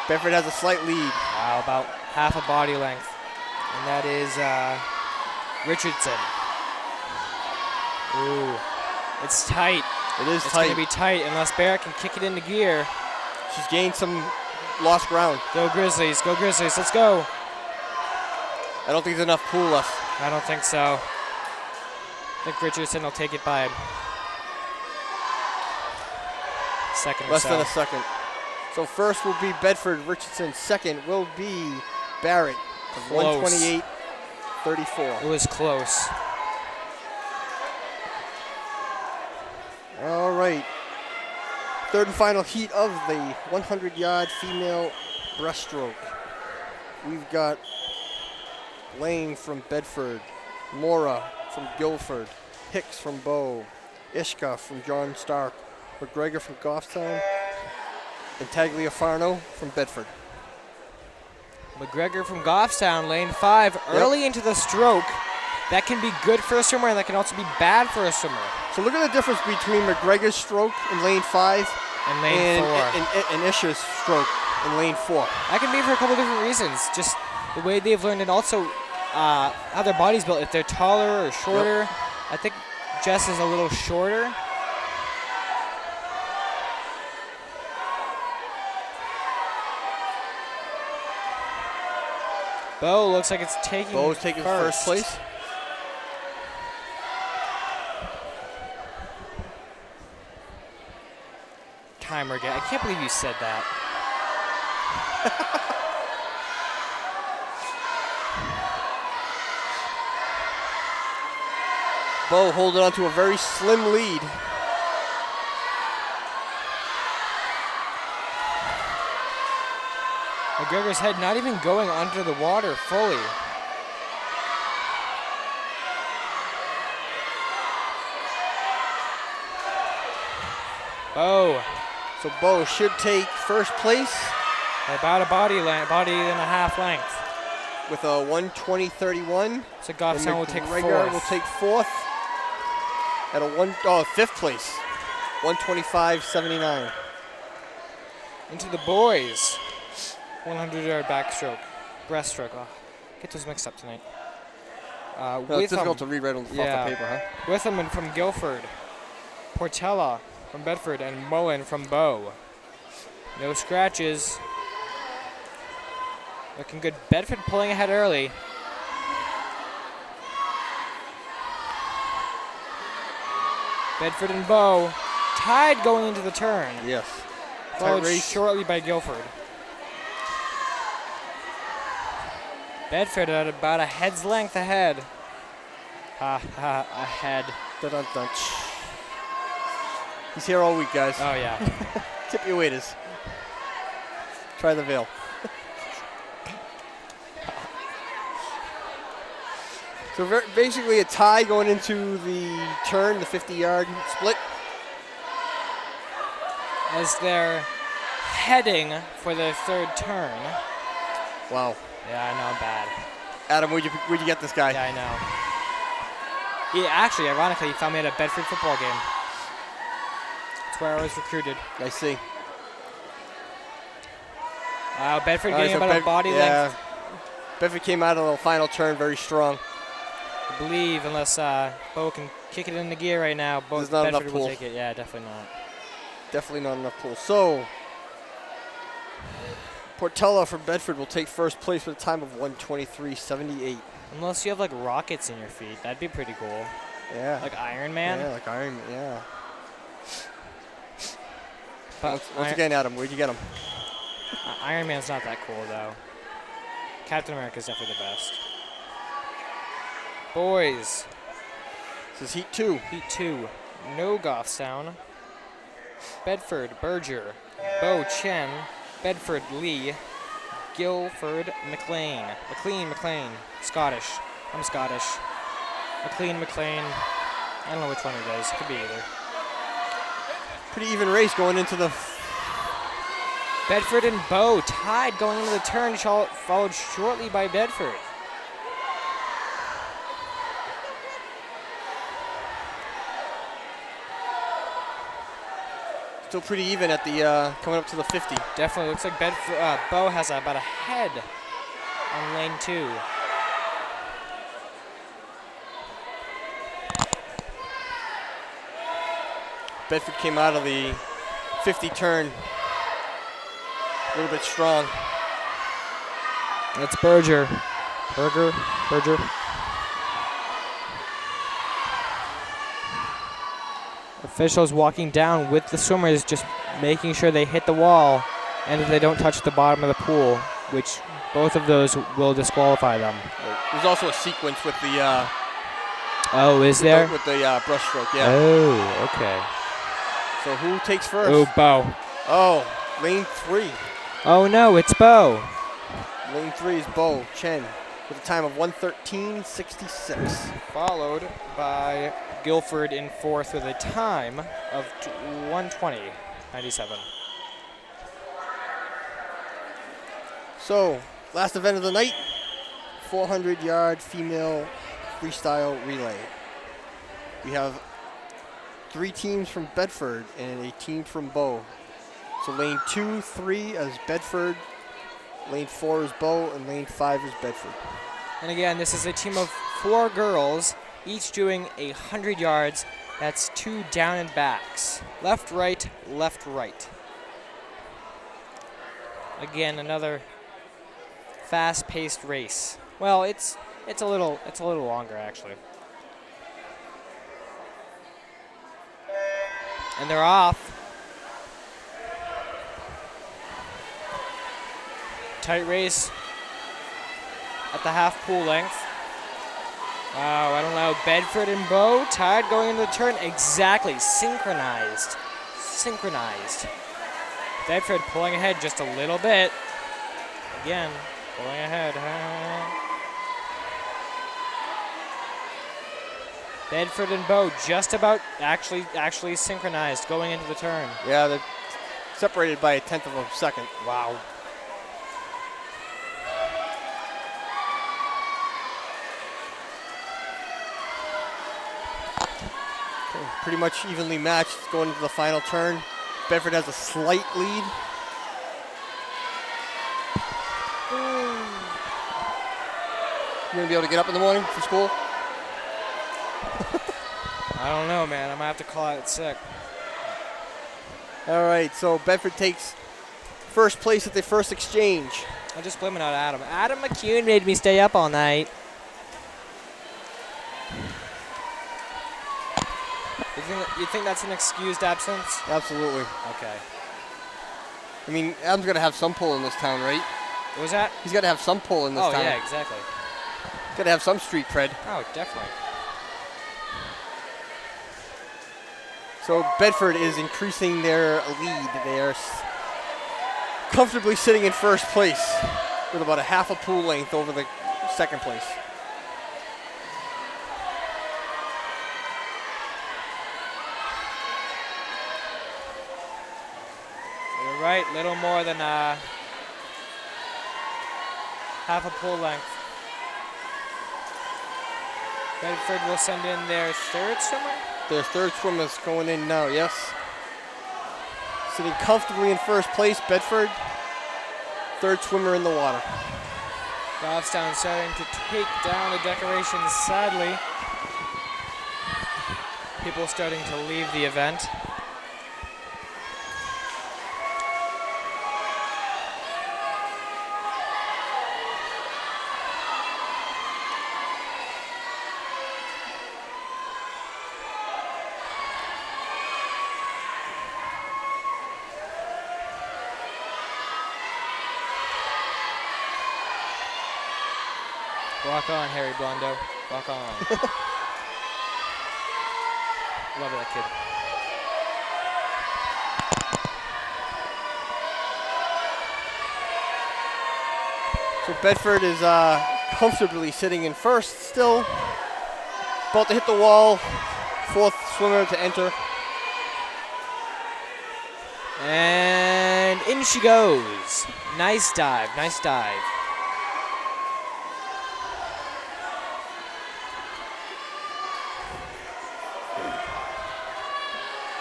Bedford has a slight lead. Wow, about half a body length. And that is Richardson. Ooh, it's tight. It is It's tight. going to be tight unless Barrett can kick it into gear. She's gained some lost ground. Go Grizzlies, let's go. I don't think there's enough pool left. I don't think so. I think Richardson will take it by second or Less so. than a second. So first will be Bedford. Richardson. Second will be Barrett. Close. 128.34. It was close. All right. Third and final heat of the 100-yard female breaststroke. We've got Lane from Bedford, Mora from Guilford, Hicks from Bow, Ishka from John Stark, McGregor from Goffstown, and Tagliafarno from Bedford. McGregor from Goffstown, lane 5, early into the stroke. That can be good for a swimmer, and that can also be bad for a swimmer. So look at the difference between McGregor's stroke in lane 5 And lane 4. and Isha's stroke in lane 4. That can be for a couple different reasons. Just the way they've learned, and also how their body's built. If they're taller or shorter, I think Jess is a little shorter. Bo looks like it's taking Bo's taking first place. Timer again. I can't believe you said that. Bo holding on to a very slim lead. McGregor's head not even going under the water fully. Bo. So Bo should take first place About a body and a half length. with a 1:20.31. So Goffstown will take McGregor fourth. will take fourth at a fifth place, 1:25.79. Into the boys. 100-yard backstroke. Breaststroke. Oh, get those mixed up tonight. No, it's difficult to read right off the paper, huh? Witherman from Guilford. Portella from Bedford. And Mullen from Bow. No scratches. Looking good. Bedford pulling ahead early. Bedford and Bow tied going into the turn. Yes. Followed shortly by Guilford. Bedford at about a head's length ahead. Ahead. Dun-dun-dun. He's here all week, guys. Oh, yeah. Tip your waiters. Try the veil. So basically a tie going into the turn, the 50-yard split. As they're heading for their third turn. Wow. Yeah, I know, I'm bad. Adam, where'd you get this guy? Yeah, I know. Actually, ironically, he found me at a Bedford football game. That's where I was recruited. I see. Bedford getting about a body length. Bedford came out on the final turn very strong. I believe, unless Bo can kick it into gear right now, There's not Bedford enough will pull. take it. Yeah, definitely not. Definitely not enough pull. So, Portella from Bedford will take first place with a time of 1:23.78. Unless you have like rockets in your feet, that'd be pretty cool. Yeah. Like Iron Man. Yeah, like Iron Man. Yeah. But Once again, Adam, where'd you get him? Iron Man's not that cool though. Captain America's definitely the best. Boys. This is Heat 2. Heat 2. No Goffstown. Bedford, Berger. Bo Chen. Bedford, Lee. Guilford, McLean. McLean. Scottish. I'm Scottish. McLean. I don't know which one it is. Could be either. Pretty even race going into the... Bedford and Bo tied going into the turn, followed shortly by Bedford. Still pretty even at the coming up to the 50. Definitely looks like Bo has about a head on lane 2. Bedford came out of the 50 turn a little bit strong. That's Berger. Berger. Officials walking down with the swimmers, just making sure they hit the wall and that they don't touch the bottom of the pool, which both of those will disqualify them. There's also a sequence with the... Oh, is there? With the breaststroke, yeah. Oh, okay. So who takes first? Oh, Bo. Oh, lane 3. Oh, no, it's Bo. Lane 3 is Bo Chen with a time of 1:13.66. Followed by Guilford in fourth with a time of 1:20.97. So, last event of the night, 400-yard female freestyle relay. We have 3 teams from Bedford and a team from Bow. So lane 2, 3 as Bedford, lane 4 is Bow, and lane 5 is Bedford. And again, this is a team of 4 girls, each doing 100 yards. That's 2 down and backs. Left, right, left, right. Again, another fast-paced race. Well, it's a little longer actually. And they're off. Tight race at the half pool length. Wow, I don't know. Bedford and Bo tied going into the turn. Exactly. Synchronized. Bedford pulling ahead just a little bit. Again, pulling ahead. Bedford and Bo just about actually synchronized going into the turn. Yeah, they're separated by 1/10 of a second. Wow. Pretty much evenly matched going into the final turn. Bedford has a slight lead. You gonna be able to get up in the morning for school? I don't know, man. I might have to call out sick. All right, so Bedford takes first place at the first exchange. I'll just blame it on Adam. Adam McCune made me stay up all night. You think that's an excused absence? Absolutely. Okay. I mean, Adam's got to have some pull in this town, right? What was that? He's got to have some pull in this town. Oh, yeah, exactly. Got to have some street cred. Oh, definitely. So Bedford is increasing their lead. They are comfortably sitting in first place with about a half a pool length over the second place. You're right, little more than half a pool length. Bedford will send in their third swimmer? Their third swimmer's going in now, yes. Sitting comfortably in first place, Bedford. Third swimmer in the water. Goffstown starting to take down the decorations, sadly. People starting to leave the event. Walk on, Harry Blondo. Walk on. Love that kid. So Bedford is comfortably sitting in first still. About to hit the wall. Fourth swimmer to enter. And in she goes. Nice dive, nice dive.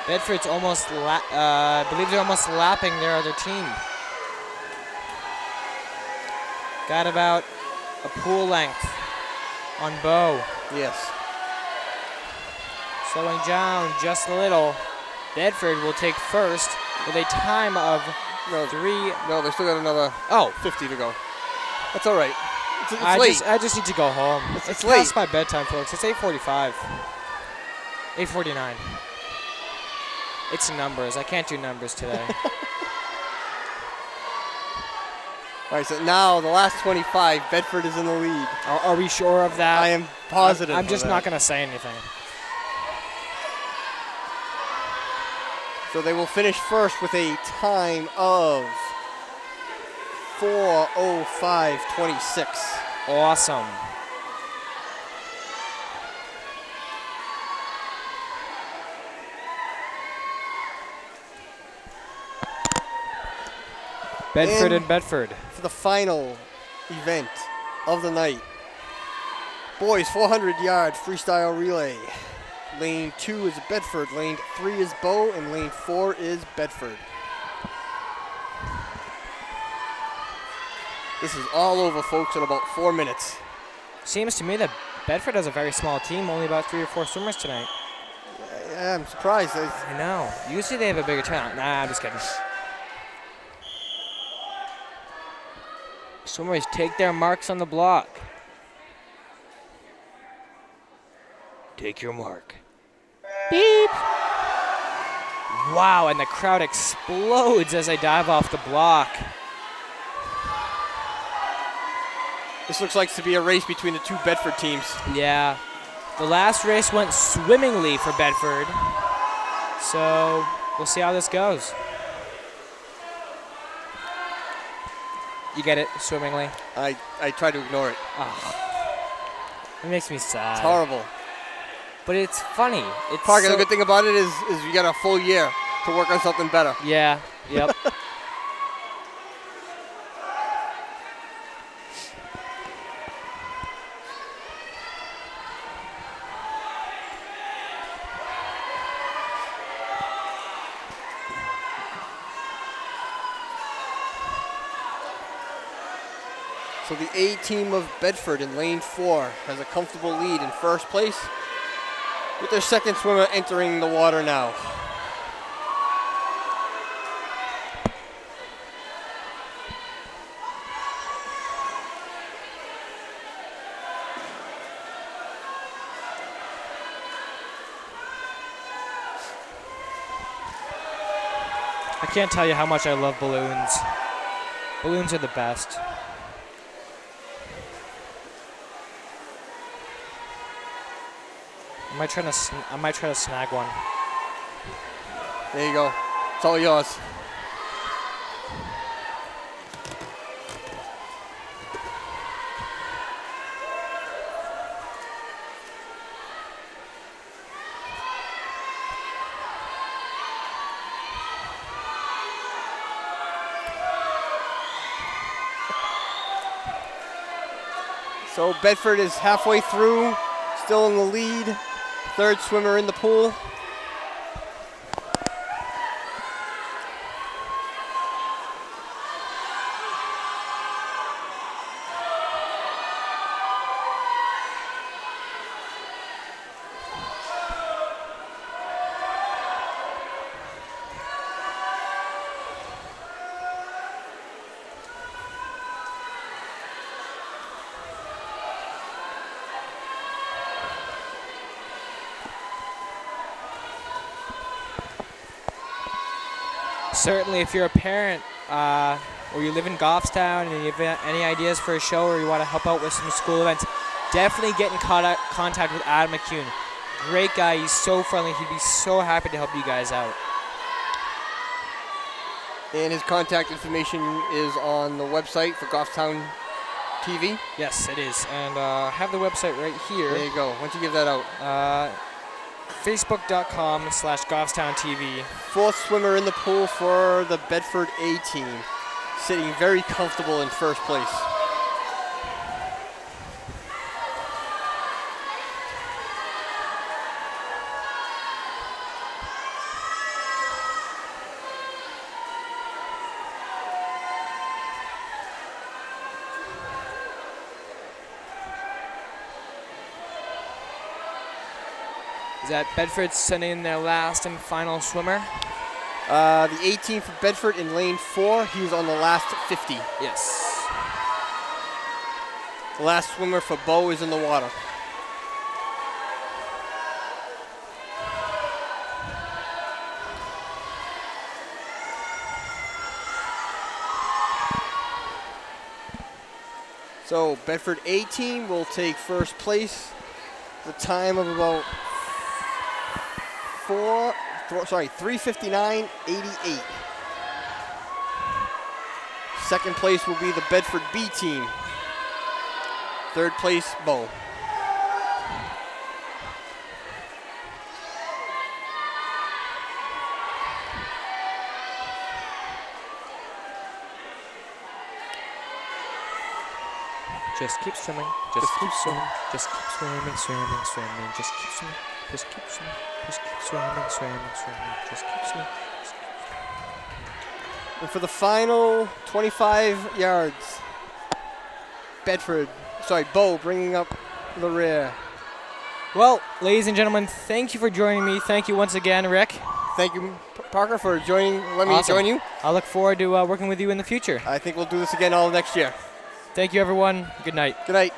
Bedford's almost, I believe they're almost lapping their other team. Got about a pool length on Bo. Yes. Slowing down just a little. Bedford will take first with a time of three. No, they still got another 50 to go. That's all right. It's late. I just need to go home. It's late. past my bedtime, folks. It's 8:45. 8:49. It's numbers. I can't do numbers today. All right, so now the last 25, Bedford is in the lead. Are we sure of that? I am positive. I'm just not going to say anything. So they will finish first with a time of 4:05.26. Awesome. Bedford and Bedford. For the final event of the night. Boys 400-yard freestyle relay. Lane 2 is Bedford, lane 3 is Bo, and lane 4 is Bedford. This is all over, folks, in about 4 minutes. Seems to me that Bedford has a very small team, only about 3 or 4 swimmers tonight. Yeah, I'm surprised. I know. Usually they have a bigger turnout. Nah, I'm just kidding. Swimmers take their marks on the block. Take your mark. Beep. Wow, and the crowd explodes as I dive off the block. This looks like to be a race between the two Bedford teams. Yeah. The last race went swimmingly for Bedford. So we'll see how this goes. You get it, swimmingly? I try to ignore it. Oh, it makes me sad. It's horrible. But it's funny. It's Parker, so the good thing about it is you got a full year to work on something better. Yeah, yep. So the A team of Bedford in lane 4 has a comfortable lead in first place with their second swimmer entering the water now. I can't tell you how much I love balloons. Balloons are the best. I might try to snag one. There you go. It's all yours. So Bedford is halfway through, still in the lead. Third swimmer in the pool. Certainly, if you're a parent or you live in Goffstown and you have any ideas for a show or you want to help out with some school events, definitely get in contact with Adam McCune. Great guy. He's so friendly. He'd be so happy to help you guys out. And his contact information is on the website for Goffstown TV. Yes, it is. And I have the website right here. There you go. Why don't you give that out? Facebook.com/GoffstownTV. Fourth swimmer in the pool for the Bedford A team, sitting very comfortable in first place. Is that Bedford sending in their last and final swimmer? The 18 for Bedford in lane 4. He was on the last 50. Yes. The last swimmer for Bo is in the water. So Bedford A team will take first place. The time of about 3:59.88. Second place will be the Bedford B team. Third place, Bo. Just keep swimming. Just keep swimming. Just keep swimming, swimming, swimming. Just keep swimming. Just keep swimming. Just keep swimming, swimming, swimming. Just keep swimming. And for the final 25 yards, Bo bringing up the rear. Well, ladies and gentlemen, thank you for joining me. Thank you once again, Rick. Thank you, Parker, for letting me Awesome. join you. I look forward to working with you in the future. I think we'll do this again all next year. Thank you, everyone. Good night. Good night.